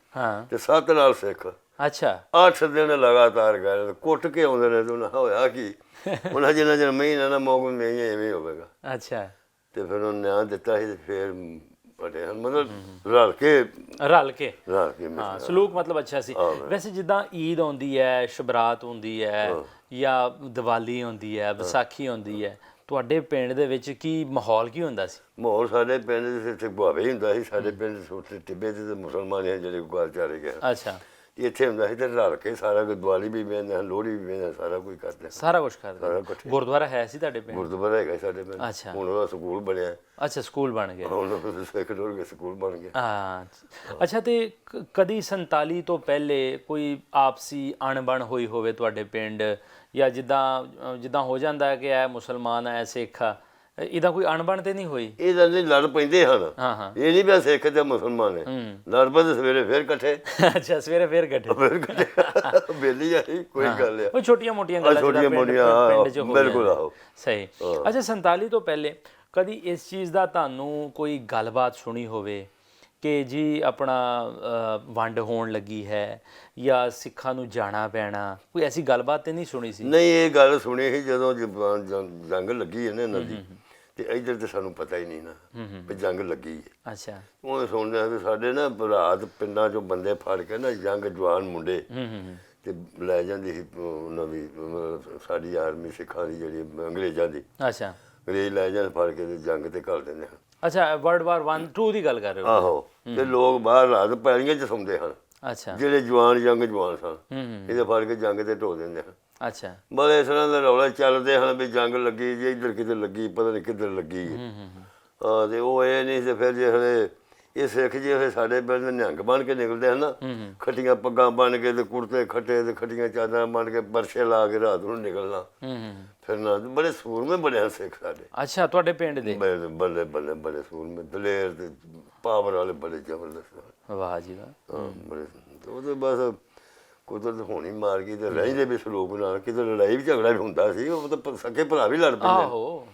ਤੇ 7 ਨਾਲ ਸਿੱਖ। ਅੱਛਾ, 8 ਦਿਨ ਲਗਾਤਾਰ ਗਏ, ਕੁੱਟ ਕੇ ਆਉਂਦੇ ਨੇ। ਤੇ ਉਹਨਾਂ ਹੋਇਆ ਕੀ, ਉਹਨਾਂ ਜਿੰਨਾ ਚਿਰ ਮਹੀਨਾ ਨਾ ਮੌਕੂ ਨਹੀਂ ਐਵੇਂ ਹੋਵੇਗਾ। ਅੱਛਾ, ਤੇ ਫਿਰ ਉਹਨੇ ਨਿਆਂ ਦਿੱਤਾ ਸੀ, ਤੇ ਫਿਰ ਪੜੇ ਹਨ, ਮਤਲਬ ਰਲ ਕੇ। ਹਾਂ, ਸਲੂਕ ਮਤਲਬ ਅੱਛਾ ਸੀ। ਵੈਸੇ ਜਿੱਦਾਂ ਈਦ ਆਉਂਦੀ ਹੈ, ਸ਼ਬਰਾਤ ਹੁੰਦੀ ਹੈ, ਜਾਂ ਦੀਵਾਲੀ ਹੁੰਦੀ ਹੈ, ਵਿਸਾਖੀ ਹੁੰਦੀ ਹੈ, ਤੁਹਾਡੇ ਪਿੰਡ ਦੇ ਵਿੱਚ ਕੀ ਮਾਹੌਲ ਕੀ ਹੁੰਦਾ ਸੀ? ਮਾਹੌਲ ਸਾਡੇ ਪਿੰਡ ਦੇ ਗੁਆਵੇ ਹੀ ਹੁੰਦਾ ਸੀ। ਸਾਡੇ ਪਿੰਡ ਛੋਟੇ ਟਿੱਬੇ ਤੇ ਮੁਸਲਮਾਨ ਜਿਹੜੇ ਗੁਆਰ ਚਾਰੇ ਗਏ। ਅੱਛਾ, ਇੱਥੇ ਹੁੰਦਾ ਸੀ ਤੇ ਰਲ ਕੇ ਸਾਰਾ ਕੁਝ, ਦੀਵਾਲੀ ਵੀ ਵੇਖਦੇ ਹਾਂ, ਲੋਹੜੀ ਵੀ ਵੇਖਦੇ ਹਾਂ, ਸਾਰਾ ਕੁਝ ਕਰਦੇ ਹਾਂ। ਸਾਰਾ ਕੁਝ ਕਰਦੇ? ਸਾਰਾ ਇਕੱਠੇ। ਗੁਰਦੁਆਰਾ ਹੈ ਸੀ ਤੁਹਾਡੇ ਪਿੰਡ? ਗੁਰਦੁਆਰਾ ਹੈਗਾ ਸਾਡੇ ਪਿੰਡ, ਅੱਛਾ। ਹੁਣ ਉਹਦਾ ਸਕੂਲ ਬਣਿਆ। ਅੱਛਾ, ਸਕੂਲ ਬਣ ਗਿਆ। ਹੁਣ ਸਿੱਖ ਟੁਰ ਕੇ ਸਕੂਲ ਬਣ ਗਿਆ। ਹਾਂ। ਅੱਛਾ, ਤੇ ਕਦੀ 47 ਤੋਂ ਪਹਿਲੇ ਕੋਈ ਆਪਸੀ ਅਣਬਣ ਹੋਈ ਹੋਵੇ ਤੁਹਾਡੇ ਪਿੰਡ, ਜਾਂ ਜਿੱਦਾਂ ਹੋ ਜਾਂਦਾ ਹੈ ਕਿ ਇਹ ਮੁਸਲਮਾਨ ਹੈ, ਸਿੱਖ ਆ, ਇਹਦਾ ਕੋਈ ਅਣਬਣ ਤੇ ਨਹੀਂ ਹੋਈ? ਇਹਦਾ ਨਹੀਂ, ਲੜ ਪੈਂਦੇ ਹਨ। ਹਾਂ ਹਾਂ। ਇਹ ਨਹੀਂ ਵੀ ਸਿੱਖ ਤੇ ਮੁਸਲਮਾਨ ਹੈ, ਲੜ ਪੈਂਦੇ, ਸਵੇਰੇ ਫਿਰ ਇਕੱਠੇ। ਅੱਛਾ, ਸਵੇਰੇ ਫਿਰ ਇਕੱਠੇ? ਫਿਰ ਇਕੱਠੇ ਬੇਲੀ ਆਈ ਕੋਈ ਗੱਲ ਆ। ਉਹ ਛੋਟੀਆਂ ਮੋਟੀਆਂ ਗੱਲਾਂ ਛੋਟੀਆਂ ਮੋਟੀਆਂ ਪਿੰਡ 'ਚ ਹੋ ਬਿਲਕੁਲ। ਆਹੋ ਸਹੀ। ਅੱਛਾ, 47 ਤੋਂ ਪਹਿਲੇ ਕਦੀ ਇਸ ਚੀਜ਼ ਦਾ ਤੁਹਾਨੂੰ ਕੋਈ ਗੱਲਬਾਤ ਸੁਣੀ ਹੋਵੇ ਕਿ ਜੀ ਆਪਣਾ ਵੰਡ ਹੋਣ ਲੱਗੀ ਹੈ ਜਾਂ ਸਿੱਖਾਂ ਨੂੰ ਜਾਣਾ ਪੈਣਾ, ਕੋਈ ਐਸੀ ਗੱਲਬਾਤ ਤੇ ਨਹੀਂ ਸੁਣੀ ਸੀ? ਨਹੀਂ, ਇਹ ਗੱਲ ਸੁਣੀ ਸੀ ਜਦੋਂ ਜੰਗ ਲੱਗੀ ਹੈ ਨਾ ਇਹਨਾਂ ਦੀ, ਤੇ ਇੱਧਰ ਤੇ ਸਾਨੂੰ ਪਤਾ ਹੀ ਨਹੀਂ ਨਾ ਵੀ ਜੰਗ ਲੱਗੀ ਹੈ। ਅੱਛਾ। ਉਹ ਸੁਣਦੇ ਆ ਕਿ ਸਾਡੇ ਨਾ ਰਾਤ ਪਿੰਡਾਂ ਚੋਂ ਬੰਦੇ ਫੜ ਕੇ ਨਾ, ਜੰਗ ਜਵਾਨ ਮੁੰਡੇ, ਤੇ ਲੈ ਜਾਂਦੀ ਸੀ ਉਹਨਾਂ ਦੀ, ਸਾਡੀ ਆਰਮੀ ਸਿੱਖਾਂ ਦੀ ਜਿਹੜੀ ਅੰਗਰੇਜ਼ਾਂ ਦੀ। ਅੱਛਾ। ਅੰਗਰੇਜ਼ ਲੈ ਜਾਂਦੇ ਫੜ ਕੇ ਤੇ ਜੰਗ ਤੇ ਘੱਲ ਦਿੰਦੇ ਹਨ। ਅੱਛਾ, ਵਰਲਡ ਵਾਰ 1 2 ਦੀ ਗੱਲ ਕਰ ਰਹੇ ਹੋ? ਆਹੋ। ਤੇ ਲੋਕ ਬਾਹਰ ਰਾਤ ਪੈਲੀਆਂ 'ਚ ਸੌਂਦੇ ਹਨ। ਅੱਛਾ। ਜਿਹੜੇ ਜਵਾਨ ਜਵਾਨ ਸਨ, ਇਹਦੇ ਫੜ ਕੇ ਜੰਗ ਤੇ ਢੋ ਦਿੰਦੇ ਹਨ। ਅੱਛਾ। ਬਸ ਇਸ ਤਰ੍ਹਾਂ ਦੇ ਰੌਲੇ ਚੱਲਦੇ ਹਨ ਵੀ ਜੰਗ ਲੱਗੀ ਜੀ, ਇੱਧਰ ਕਿਤੇ ਲੱਗੀ, ਪਤਾ ਨਹੀਂ ਕਿੱਧਰ ਲੱਗੀ ਹੈ। ਹਾਂ, ਤੇ ਉਹ ਇਹ ਨਹੀਂ ਤੇ ਫਿਰ ਜੇ ਹਲੇ ਇਹ ਸਿੱਖ ਜੇ ਹਲੇ ਸਾਡੇ ਪਿੰਡ ਨਿਹੰਗ ਬਣ ਕੇ ਨਿਕਲਦੇ ਹਨ ਨਾ, ਖੱਟੀਆਂ ਪੱਗਾਂ ਬਣ ਕੇ ਤੇ ਕੁੜਤੇ ਖੱਟੇ ਤੇ ਖੱਟੀਆਂ ਚਾਦਰਾਂ ਬਣ ਕੇ, ਪਰਛੇ ਲਾ ਕੇ ਰਾਤ ਨੂੰ ਨਿਕਲਣਾ ਫਿਰਨਾ। ਬੜੇ ਸੂਰਮੇ ਬਣੇ ਹਨ ਸਿੱਖ ਸਾਡੇ। ਅੱਛਾ, ਤੁਹਾਡੇ ਪਿੰਡ ਦੇ? ਬੱਲੇ ਬੱਲੇ, ਬੜੇ ਸੂਰਮੇ, ਦਲੇਰ ਤੇ ਪਾਵਰ ਵਾਲੇ, ਬੜੇ ਜ਼ਬਰਦਸਤ। ਵਾਹ ਜੀ ਵਾਹ। ਹਾਂ, ਬੜੇ। ਉਹ ਤੇ ਬਸ ਕੁਦਰਤ ਹੋਣੀ ਮਾਰ ਗਈ ਤੇ ਰਹਿੰਦੇ ਵੀ ਸਲੂਕ ਨਾਲ। ਕਿਤੇ ਲੜਾਈ ਵੀ ਝਗੜਾ ਵੀ ਹੁੰਦਾ ਸੀ, ਉਹ ਤਾਂ ਸਕੇ ਭਰਾ ਵੀ ਲੜ ਪੈਂਦੇ। ਆਹੋ।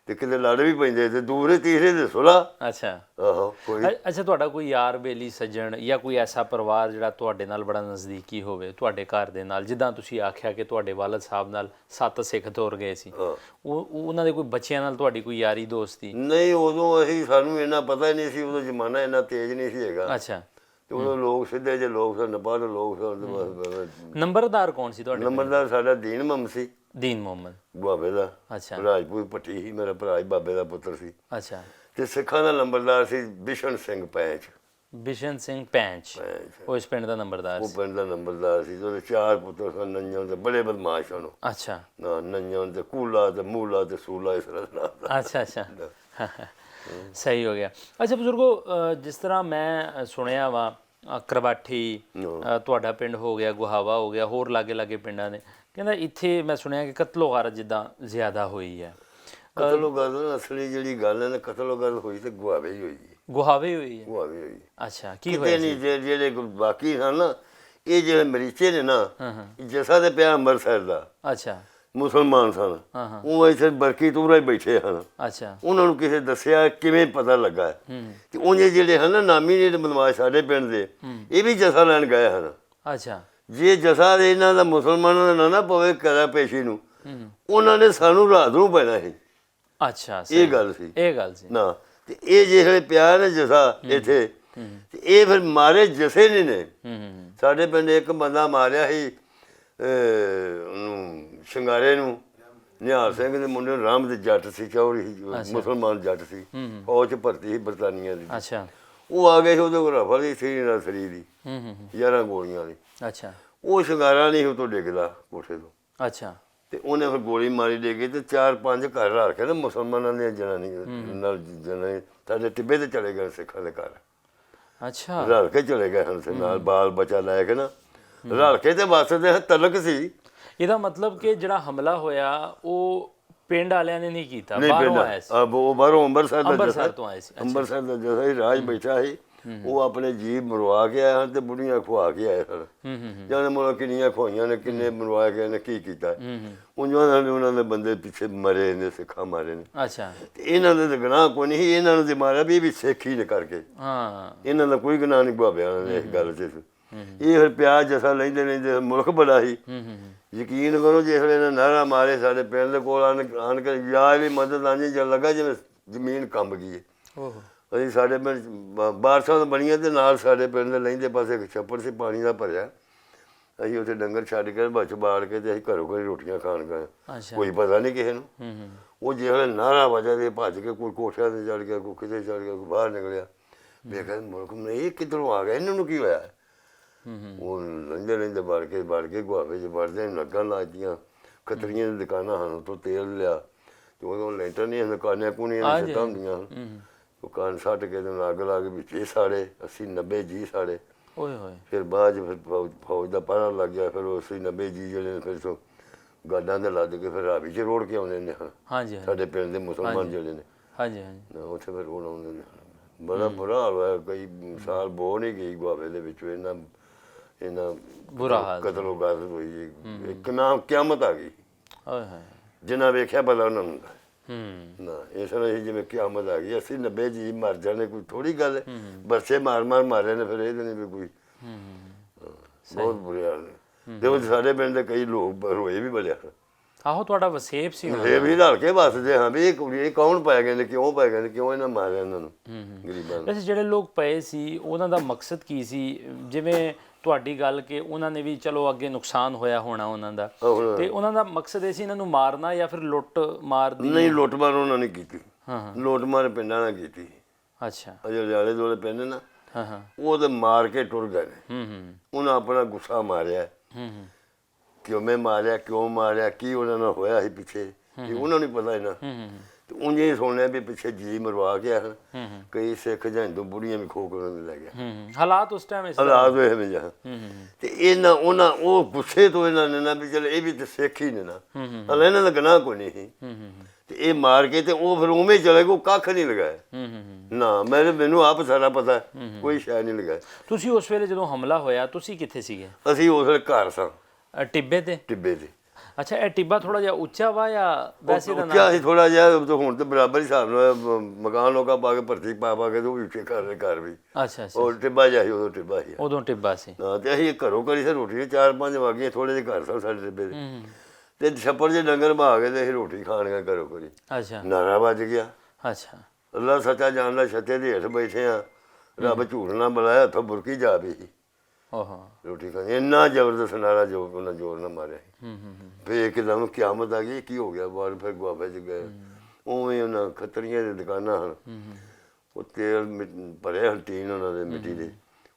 ਤੇ ਕਿਤੇ ਲੜ ਵੀ ਪੈਂਦੇ ਤੇ ਦੂਰੇ ਤੀਸਰੇ ਦੇ ਸੁਲਾ। ਅੱਛਾ। ਆਹੋ। ਕੋਈ ਅੱਛਾ, ਤੁਹਾਡਾ ਕੋਈ ਯਾਰ ਬੇਲੀ ਸੱਜਣ ਜਾਂ ਕੋਈ ਐਸਾ ਪਰਿਵਾਰ ਜਿਹੜਾ ਤੁਹਾਡੇ ਨਾਲ ਬੜਾ ਨਜ਼ਦੀਕੀ ਹੋਵੇ, ਤੁਹਾਡੇ ਘਰ ਦੇ ਨਾਲ, ਜਿੱਦਾਂ ਤੁਸੀਂ ਆਖਿਆ ਕਿ ਤੁਹਾਡੇ ਵਾਲਦ ਸਾਹਿਬ ਨਾਲ 7 ਸਿੱਖ ਤੁਰ ਗਏ ਸੀ, ਉਹਨਾਂ ਦੇ ਕੋਈ ਬੱਚਿਆਂ ਨਾਲ ਤੁਹਾਡੀ ਕੋਈ ਯਾਰੀ ਦੋਸਤੀ? ਨਹੀਂ, ਉਦੋਂ ਅਸੀਂ, ਸਾਨੂੰ ਇੰਨਾ ਪਤਾ ਹੀ ਨਹੀਂ ਸੀ, ਉਦੋਂ ਜ਼ਮਾਨਾ ਇੰਨਾ ਤੇਜ਼ ਨਹੀਂ ਸੀ ਹੈਗਾ। ਅੱਛਾ। ਤੇ ਉਦੋਂ ਲੋਕ ਸਿੱਧੇ ਜਿਹੇ ਲੋਕ ਸਨ, ਨਪਾਲ ਲੋਕ ਸਨ। ਨੰਬਰਦਾਰ ਕੌਣ ਸੀ ਤੁਹਾਡੇ? ਨੰਬਰਦਾਰ ਸਾਡਾ ਦੀਨ ਮੁਹੰਮਦ ਸੀ। ਦੀਨ ਮੁਹੰਮਦ? ਬਾਬੇ ਦਾ। ਅੱਛਾ। ਰਾਜਪੂਤ ਭੱਟੀ ਸੀ, ਮੇਰਾ ਭਰਾ ਹੀ ਬਾਬੇ ਦਾ ਪੁੱਤਰ ਸੀ। ਅੱਛਾ। ਤੇ ਸਿੱਖਾਂ ਦਾ ਨੰਬਰਦਾਰ ਸੀ ਬਿਸ਼ਨ ਸਿੰਘ ਪੈਂਚ। ਬਿਸ਼ਨ ਸਿੰਘ ਪੈਂਚ, ਉਹ ਇਸ ਪਿੰਡ ਦਾ ਨੰਬਰਦਾਰ ਉਹ ਸੀ? ਪਿੰਡ ਦਾ ਨੰਬਰਦਾਰ ਸੀ। ਉਹਦੇ 4 ਪੁੱਤਰ ਸਨ, ਨੰਜਨ ਤੇ ਬੜੇ ਬਦਮਾਸ਼ ਸਨ। ਅੱਛਾ। ਨੰਜਨ ਤੇ ਕੂਲਾ ਤੇ ਮੂਲਾ ਤੇ ਸੂਲਾ, ਇਸ ਤਰ੍ਹਾਂ। ਅੱਛਾ ਅੱਛਾ। ਸਹੀ ਹੋ ਗਿਆ। ਅੱਛਾ ਬਜ਼ੁਰਗੋ, ਜਿਸ ਤਰ੍ਹਾਂ ਮੈਂ ਸੁਣਿਆ ਵਾ ਕਰਬਾਠੀ, ਤੁਹਾਡਾ ਪਿੰਡ ਹੋ ਗਿਆ, ਗੁਹਾਵਾ ਹੋ ਗਿਆ, ਹੋਰ ਲਾਗੇ ਲਾਗੇ ਪਿੰਡਾਂ ਨੇ, ਕਹਿੰਦਾ ਇੱਥੇ ਮੈਂ ਸੁਣਿਆ ਕਿ ਕਤਲੋ ਗਾਰਤ ਜਿੱਦਾਂ ਜ਼ਿਆਦਾ ਹੋਈ ਹੈ। ਕਤਲੋ ਗਾਰਤ ਅਸਲੀ ਜਿਹੜੀ ਗੱਲ ਹੈ ਨਾ, ਕਤਲੋ ਗਾਰਤ ਹੋਈ ਤੇ ਗੁਹਾਵੇ ਹੀ ਹੋਈ। ਗੁਹਾਵੇ ਹੋਈ ਹੈ? ਗੁਹਾਵੇ ਹੋਈ। ਅੱਛਾ, ਕੀ ਹੋਇਆ? ਨਹੀਂ, ਜਿਹੜੇ ਬਾਕੀ ਹਨ ਨਾ, ਇਹ ਜਿਹੜੇ ਮਰੀਚੇ ਨੇ ਨਾ, ਜਸਾ ਤੇ ਪਿਆ ਅੰਮ੍ਰਿਤਸਰ ਦਾ। ਅੱਛਾ। ਮੁਸਲਮਾਨ ਸਨ, ਉਹ ਇੱਥੇ ਬਰਕੀ ਤੂਰਾ ਹੀ ਬੈਠੇ ਹਨ। ਅੱਛਾ। ਉਹਨਾਂ ਨੂੰ ਕਿਸੇ ਦੱਸਿਆ, ਕਿਵੇਂ ਪਤਾ ਲੱਗਾ? ਤੇ ਉਹਨੇ ਜਿਹੜੇ ਹਨ ਨਾ ਨਾਮੀ ਜਿਹੜੇ ਬਦਮਾਸ਼ ਸਾਡੇ ਪਿੰਡ ਦੇ, ਇਹ ਵੀ ਜਸਾ ਲੈਣ ਗਏ ਹਨ। ਅੱਛਾ। ਜੇ ਜਸਾ ਇਹਨਾਂ ਦਾ ਮੁਸਲਮਾਨਾਂ ਦਾ ਨਾ ਪਵੇ ਕਰਾ ਪੇਸ਼ੀ ਨੂੰ, ਉਹਨਾਂ ਨੇ ਸਾਨੂੰ ਰਾਤ ਨੂੰ ਪੈਣਾ ਸੀ। ਅੱਛਾ, ਇਹ ਗੱਲ ਸੀ। ਇਹ ਗੱਲ ਸੀ ਨਾ। ਤੇ ਇਹ ਜਿਹੜੇ ਪਿਆ ਨਾ ਜਸਾ ਇੱਥੇ, ਤੇ ਇਹ ਫਿਰ ਮਾਰੇ ਜਸੇ ਨੇ। ਸਾਡੇ ਪਿੰਡ ਇੱਕ ਬੰਦਾ ਮਾਰਿਆ ਸੀ, ਉਹਨੂੰ ਸ਼ਿੰਗਾਰੇ ਨੂੰ, ਨਿਹਾਲ ਸਿੰਘ ਦੇ ਮੁੰਡੇ ਨੂੰ, ਰਾਮ ਦੇ ਜੱਟ ਸੀ, ਚੌਧਰੀ ਸੀ, ਮੁਸਲਮਾਨ ਜੱਟ ਸੀ, ਫੌਜ 'ਚ ਭਰਤੀ ਸੀ ਬਰਤਾਨੀਆ ਦੀ। ਅੱਛਾ। ਉਹ ਆ ਗਏ ਸੀ, ਉਹਦੇ ਕੋਲ ਰਫਲ ਦੀ ਸੀ ਨਾਲ ਸਰੀਰ ਦੀ 11 ਗੋਲੀਆਂ ਦੀ। ਅੱਛਾ। ਉਹ ਸ਼ਿੰਗਾਰਾ ਨਹੀਂ ਉਹ ਤੋਂ ਡਿੱਗਦਾ ਕੋਠੇ ਤੋਂ। ਅੱਛਾ। ਤੇ ਉਹਨੇ ਫਿਰ ਗੋਲੀ ਮਾਰੀ ਡਿੱਗੀ ਤੇ 4-5 ਘਰ ਰਲ ਕੇ ਨਾ ਮੁਸਲਮਾਨਾਂ ਦੀਆਂ ਜਨਾਨੀਆਂ ਨਾਲ, ਜਨਾਨੀ ਸਾਡੇ ਟਿੱਬੇ ਤੇ ਚਲੇ ਗਏ ਸਿੱਖਾਂ ਦੇ ਘਰ। ਅੱਛਾ। ਰਲ ਕੇ ਚਲੇ ਗਏ ਹਨ ਨਾਲ ਬਾਲ ਬੱਚਾ ਲੈ ਕੇ ਨਾ, ਰਲ ਕੇ ਤੇ ਵਸਦੇ ਤਲਕ ਸੀ। ਇਹਦਾ ਮਤਲਬ ਕਿ ਜਿਹੜਾ ਹਮਲਾ ਹੋਇਆ ਉਹ ਪਿੰਡ ਵਾਲਿਆਂ ਨੇ ਨਹੀਂ ਕੀਤਾ, ਬਾਹਰੋਂ ਆਇਆ ਸੀ? ਉਹ ਬਾਹਰੋਂ ਅੰਮ੍ਰਿਤਸਰ ਤੋਂ ਆਏ ਸੀ। ਅੰਮ੍ਰਿਤਸਰ ਦਾ ਜਿਹੜਾ ਹੀ ਰਾਜ ਬੈਠਾ ਸੀ, ਉਹ ਆਪਣੇ ਜੀਵ ਮਰਵਾ ਕੇ ਆਏ ਹਨ ਤੇ ਬੁੜੀਆਂ ਖਵਾ ਕੇ ਆਏ ਸਨ। ਜਾਣੇ ਮੁਲਕ ਕਿੰਨੀਆਂ ਖਵਾਈਆਂ ਨੇ, ਕਿੰਨੇ ਮਰਵਾ ਕੇ ਨੇ, ਕੀ ਕੀਤਾ। ਉਹਨਾਂ ਦੇ ਬੰਦੇ ਪਿੱਛੇ ਮਰੇ ਨੇ, ਸਿੱਖਾਂ ਮਾਰੇ ਨੇ। ਅੱਛਾ। ਤੇ ਇਹਨਾਂ ਦੇ ਗੁਨਾਹ ਕੋਈ ਨਹੀਂ, ਇਹਨਾਂ ਨੂੰ ਤੇ ਮਾਰਿਆ ਵੀ ਇਹ ਵੀ ਸਿੱਖ ਹੀ ਨੇ ਕਰਕੇ। ਹਾਂ, ਇਹਨਾਂ ਦਾ ਕੋਈ ਗੁਨਾਹ ਨਹੀਂ ਭਾਵਿਆ ਨੇ ਇਸ ਗੱਲ 'ਚ। ਇਹ ਫਿਰ ਪਿਆਜ਼ ਜਸਾ ਲੈਂਦੇ ਲੈਂਦੇ ਮੁਲਕ ਬੜਾ ਸੀ। ਯਕੀਨ ਕਰੋ, ਜਿਸ ਵੇਲੇ ਇਹਨਾਂ ਨਾਰਾ ਮਾਰੇ ਸਾਡੇ ਪਿੰਡ ਦੇ ਕੋਲ ਆਣ ਕੇ ਯਾਰ ਵੀ ਮਦਦ ਆਣੀ ਜਦ ਲੱਗਾ ਜਿਵੇਂ ਜ਼ਮੀਨ ਕੰਬ ਗਈ ਹੈ। ਅਸੀਂ ਸਾਡੇ ਪਿੰਡ ਬਾਰਸ਼ਾਂ ਬਣੀਆਂ ਤੇ ਨਾਲ ਸਾਡੇ ਪਿੰਡ ਦੇ ਲਹਿੰਦੇ ਪਾਸੇ ਇੱਕ ਛੱਪੜ ਸੀ ਪਾਣੀ ਦਾ ਭਰਿਆ। ਅਸੀਂ ਉੱਥੇ ਡੰਗਰ ਛੱਡ ਕੇ ਵਿੱਚ ਬਾੜ ਕੇ ਤੇ ਅਸੀਂ ਘਰੋਂ ਘਰੀ ਰੋਟੀਆਂ ਖਾਣ ਗਏ। ਕੋਈ ਪਤਾ ਨਹੀਂ ਕਿਸੇ ਨੂੰ। ਉਹ ਜਿਸ ਵੇਲੇ ਨਾਰਾ ਵਜਾ ਦੇ ਭੱਜ ਕੇ ਕੋਈ ਕੋਠਿਆਂ ਤੇ ਚੜ੍ਹ ਗਿਆ, ਕੋਈ ਕਿਤੇ ਚੜ੍ਹ ਗਿਆ, ਕੋਈ ਬਾਹਰ ਨਿਕਲਿਆ। ਵੇਖਿਆ ਮੁਲਕ ਨੇ ਇਹ ਕਿੱਧਰੋਂ ਆ ਗਿਆ, ਇਹਨਾਂ ਨੂੰ ਕੀ ਹੋਇਆ? ਉਹ ਲੰਘਦੇ ਰਹਿੰਦੇ ਵੜ ਕੇ ਗੁਆਵੇ 'ਚ ਵੜਦੇ ਲੱਗਣ ਲੱਗਦੀਆਂ ਖੱਤਰੀਆਂ ਦੀ ਦੁਕਾਨਾਂ ਹਨ ਉੱਥੋਂ ਤੇਲ ਲਿਆ ਤੇ ਉਦੋਂ ਲੈਂਟਰ ਨਹੀਂ ਦੁਕਾਨਾਂ ਕੂਣੀਆਂ ਛੱਤਾਂ ਹੁੰਦੀਆਂ ਹਨ ਦੁਕਾਨ ਛੱਡ ਕੇ ਤੇ ਅੱਗ ਲਾ ਕੇ ਵਿੱਚ ਇਹ ਸਾੜੇ 80-90 ਜੀ ਸਾੜੇ ਓਏ ਹੋਏ ਫਿਰ ਬਾਅਦ 'ਚ ਫਿਰ ਫੌਜ ਦਾ ਪਹਿਰਾ ਲੱਗ ਗਿਆ ਫਿਰ ਉਹ 80-90 ਜੀ ਜਿਹੜੇ ਨੇ ਫਿਰ ਸੋ ਗਾਡਾਂ ਦੇ ਲੱਦ ਕੇ ਫਿਰ ਰਾਵੀ 'ਚ ਰੋੜ ਕੇ ਆਉਂਦੇ ਨੇ ਹਨ ਹਾਂਜੀ ਸਾਡੇ ਪਿੰਡ ਦੇ ਮੁਸਲਮਾਨ ਜਿਹੜੇ ਨੇ ਹਾਂਜੀ ਹਾਂਜੀ ਉੱਥੇ ਫਿਰ ਰੋੜ ਆਉਂਦੇ ਨੇ ਬੜਾ ਬੁਰਾ ਹਾਲ ਹੋਇਆ ਕਈ ਸਾਲ ਬੋ ਨਹੀਂ ਗਈ ਗੁਆਵੇ ਦੇ ਵਿੱਚ ਇਹਨਾਂ ਬੁਰਾ ਹਾਲ ਕਤਲ ਹੋ ਗਾਜ਼ਤ ਹੋਈ ਇੱਕ ਨਾਮ ਕਿਆਮਤ ਆ ਗਈ ਓਏ ਹੋਏ ਜਿਨ੍ਹਾਂ ਵੇਖਿਆ ਭਲਾ ਉਹਨਾਂ ਨੂੰ ਨਾ ਇਸ ਤਰ੍ਹਾਂ ਹੀ ਜਿਵੇਂ ਕਿਆਮਤ ਆ ਗਈ 80-90 ਜੀ ਮਰ ਜਾਣੇ ਕੋਈ ਥੋੜੀ ਗੱਲ ਬਰਸੇ ਮਾਰ ਮਾਰੇ ਨੇ ਫਿਰ ਇਹ ਨਹੀਂ ਵੀ ਕੋਈ ਬਹੁਤ ਬੁਰੇ ਹਾਲ ਨੇ ਤੇ ਉਹ ਸਾਡੇ ਪਿੰਡ ਦੇ ਕਈ ਲੋਕ ਰੋਏ ਵੀ ਬੜਿਆ ਆਹੋ ਤੁਹਾਡਾ ਵਸੇਬ ਸੀ ਇਹ ਵੀ ਰਲ ਕੇ ਵੱਸਦੇ ਹਾਂ ਵੀ ਇਹ ਕੁੜੀ ਇਹ ਕੌਣ ਪੈ ਗਏ ਨੇ ਕਿਉਂ ਪੈ ਗਏ ਨੇ ਕਿਉਂ ਇਹਨਾਂ ਮਾਰਿਆ ਇਹਨਾਂ ਨੂੰ ਗਰੀਬਾਂ ਨੂੰ ਵੈਸੇ ਜਿਹੜੇ ਲੋਕ ਪਏ ਸੀ ਉਹਨਾਂ ਦਾ ਮਕਸਦ ਕੀ ਸੀ ਜਿਵੇਂ ਤੁਹਾਡੀ ਗੱਲ ਕਿ ਉਹਨਾਂ ਨੇ ਵੀ ਚਲੋ ਅੱਗੇ ਨੁਕਸਾਨ ਹੋਇਆ ਹੋਣਾ ਉਹਨਾਂ ਦਾ ਤੇ ਉਹਨਾਂ ਦਾ ਮਕਸਦ ਇਹ ਸੀ ਇਹਨਾਂ ਨੂੰ ਮਾਰਨਾ ਜਾਂ ਫਿਰ ਲੁੱਟ ਮਾਰ ਦੀ ਨਹੀਂ ਲੁੱਟਮਾਰ ਉਹਨਾਂ ਨੇ ਕੀਤੀ ਹਾਂ ਲੁੱਟਮਾਰ ਪਿੰਡਾਂ ਨਾਲ ਕੀਤੀ ਅੱਛਾ ਅਜੇ ਆਲੇ ਦੁਆਲੇ ਪਿੰਡ ਨਾ ਹਾਂ ਉਹ ਤੇ ਮਾਰ ਕੇ ਟੁਰ ਗਏ ਨੇ ਉਹਨਾਂ ਆਪਣਾ ਗੁੱਸਾ ਮਾਰਿਆ ਕਿਉਂ ਮੈਂ ਮਾਰਿਆ ਕਿਉਂ ਮਾਰਿਆ ਕੀ ਉਹਨਾਂ ਨਾਲ ਹੋਇਆ ਸੀ ਪਿੱਛੇ ਇਹ ਉਹਨਾਂ ਨੂੰ ਪਤਾ ਇਹਨਾਂ ਤੇ ਉਂਝ ਹੀ ਸੁਣਿਆ ਵੀ ਪਿੱਛੇ ਜੀ ਮਰਵਾ ਗਿਆ ਕਈ ਸਿੱਖ ਜਾਂ ਹਿੰਦੂ ਬੁੜੀਆਂ ਵੀ ਖੋ ਕੇ ਉਹਨਾਂ ਨੇ ਲੈ ਗਿਆ ਹਾਲਾਤ ਉਸ ਟਾਈਮ ਇਸ ਹਾਲਾਤ ਹੋਏ ਵੀ ਜਾਂ ਤੇ ਉਹਨਾਂ ਉਹ ਗੁੱਸੇ ਤੋਂ ਇਹਨਾਂ ਨੇ ਨਾ ਵੀ ਚਲ ਇਹ ਵੀ ਤੇ ਸਿੱਖ ਹੀ ਨੇ ਨਾ ਹਲੇ ਇਹਨਾਂ ਦਾ ਗੁਨਾਹ ਕੋਈ ਨਹੀਂ ਸੀ ਤੇ ਇਹ ਮਾਰ ਕੇ ਤੇ ਉਹ ਫਿਰ ਉਵੇਂ ਚਲੇ ਗਏ ਕੱਖ ਨਹੀਂ ਲਗਾਇਆ ਨਾ ਮੈਨੂੰ ਆਪ ਸਾਰਾ ਪਤਾ ਕੋਈ ਸ਼ੈ ਨਹੀਂ ਲਗਾਇਆ ਤੁਸੀਂ ਉਸ ਵੇਲੇ ਜਦੋਂ ਹਮਲਾ ਹੋਇਆ ਤੁਸੀਂ ਕਿੱਥੇ ਸੀਗੇ ਅਸੀਂ ਉਸ ਵੇਲੇ ਘਰ ਸਾਂ ਟਿੱਬੇ ਤੇ ਟਿੱਬੇ ਤੇ ਅੱਛਾ ਇਹ ਟਿੱਬਾ ਥੋੜਾ ਜਿਹਾ ਉੱਚਾ ਵਾ ਜਾਂ ਵੈਸੇ ਦਾ ਉੱਚਾ ਸੀ ਥੋੜਾ ਜਿਹਾ ਹੁਣ ਤੇ ਬਰਾਬਰ ਹੀ ਹਿਸਾਬ ਨਾਲ ਮਕਾਨ ਲੋਕਾਂ ਪਾ ਕੇ ਭਰਤੀ ਪਾ ਕੇ ਤੇ ਉਹ ਵੀ ਉੱਚੇ ਘਰ ਵੀ ਅੱਛਾ ਉਹ ਟਿੱਬਾ ਜਿਹਾ ਸੀ ਉਦੋਂ ਟਿੱਬਾ ਸੀ ਉਦੋਂ ਟਿੱਬਾ ਸੀ ਤੇ ਅਸੀਂ ਘਰੋਂ ਕਰੀ ਸੀ ਰੋਟੀ 4-5 ਵਜੇ ਥੋੜੇ ਜਿਹੇ ਘਰ ਸਨ ਸਾਡੇ ਟਿੱਬੇ ਦੇ ਤੇ ਛੱਪੜ ਜੇ ਡੰਗਰ ਬਹਾ ਕੇ ਤੇ ਅਸੀਂ ਰੋਟੀ ਖਾਣ ਗਏ ਘਰੋਂ ਕਰੀ ਅੱਛਾ ਨਾਰਾ ਵੱਜ ਗਿਆ ਅੱਛਾ ਅੱਲਾ ਸੱਚਾ ਜਾਣਦਾ ਛੱਤੇ ਦੇ ਹੇਠ ਬੈਠੇ ਆ ਰੱਬ ਝੂਠ ਨਾ ਬੁਲਾਇਆ ਹੱਥੋਂ ਬੁਰਕੀ ਜਾ ਪਈ ਓਹੋ ਰੋਟੀ ਖਾਣੀ ਇੰਨਾ ਜ਼ਬਰਦਸਤ ਨਾਰਾ ਜੋ ਉਹਨਾਂ ਜ਼ੋਰ ਨਾਲ ਮਾਰਿਆ ਫਿਰ ਇੱਕਦਮ ਕਿਆਮਤ ਆ ਗਈ ਕੀ ਹੋ ਗਿਆ ਬਾਹਰ ਫਿਰ ਗੁਆਬੇ 'ਚ ਗਏ ਉਵੇਂ ਉਹਨਾਂ ਖੱਤਰੀਆਂ ਦੀ ਦੁਕਾਨਾਂ ਹਨ ਉਹ ਤੇਲ ਭਰੇ ਹਨ ਟੀਨ ਉਹਨਾਂ ਦੇ ਮਿੱਟੀ ਦੇ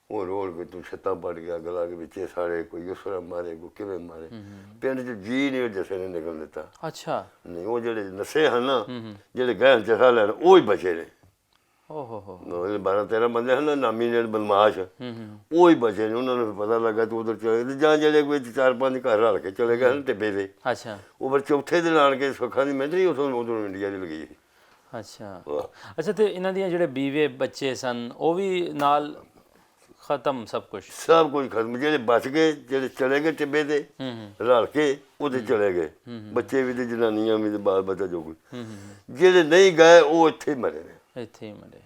ਉਹ ਰੋਲ ਕੇ ਤੂੰ ਛੱਤਾਂ ਪੜ ਗਿਆ ਗਲਾ ਕੇ ਵਿੱਚੇ ਸਾਰੇ ਕੋਈ ਉਸ ਤਰ੍ਹਾਂ ਮਾਰੇ ਕੋਈ ਕਿਵੇਂ ਮਾਰੇ ਪਿੰਡ 'ਚ ਜੀ ਨਹੀਂ ਜਸੇ ਨੇ ਨਿਕਲ ਦਿੱਤਾ ਅੱਛਾ ਨਹੀਂ ਉਹ ਜਿਹੜੇ ਨਸ਼ੇ ਹਨ ਨਾ ਜਿਹੜੇ ਗਹਿਣ ਚਸਾ ਲੈਣ ਉਹ ਹੀ ਬਚੇ ਨੇ ਓਹੋ ਹੋ 12-13 ਬੰਦੇ ਹਨ ਨਾਮੀ ਨੇ ਬਦਮਾਸ਼ ਉਹ ਹੀ ਬਚੇ ਨੇ ਉਹਨਾਂ ਨੂੰ ਪਤਾ ਲੱਗਾ ਤੂੰ ਉਧਰ ਚਲੇ ਜਾਂ ਜਿਹੜੇ ਕੋਈ 4-5 ਘਰ ਰਲ ਕੇ ਚਲੇ ਗਏ ਹਨ ਟਿੱਬੇ ਦੇ ਅੱਛਾ ਉਹ ਫਿਰ ਚੌਥੇ ਦਿਨ ਆਣ ਕੇ ਸੁੱਖਾਂ ਦੀ ਮਿਹਨਤ ਹੀ ਉਦੋਂ ਇੰਡੀਆ ਦੀ ਲੱਗੀ ਅੱਛਾ ਅੱਛਾ ਤੇ ਇਹਨਾਂ ਦੀਆਂ ਜਿਹੜੇ ਬੀਵੇ ਬੱਚੇ ਸਨ ਉਹ ਵੀ ਨਾਲ ਖਤਮ ਸਭ ਕੁਝ ਖਤਮ ਜਿਹੜੇ ਬਚ ਗਏ ਜਿਹੜੇ ਚਲੇ ਗਏ ਟਿੱਬੇ ਤੇ ਰਲ ਕੇ ਉਹਦੇ ਚਲੇ ਗਏ ਬੱਚੇ ਵੀ ਤੇ ਜਨਾਨੀਆਂ ਵੀ ਤੇ ਬਾਲ ਬੱਚਾ ਜੋ ਕੋਈ ਜਿਹੜੇ ਨਹੀਂ ਗਏ ਉਹ ਇੱਥੇ ਮਰੇ ਨੇ ਇੱਥੇ ਹੀ ਮਰੇ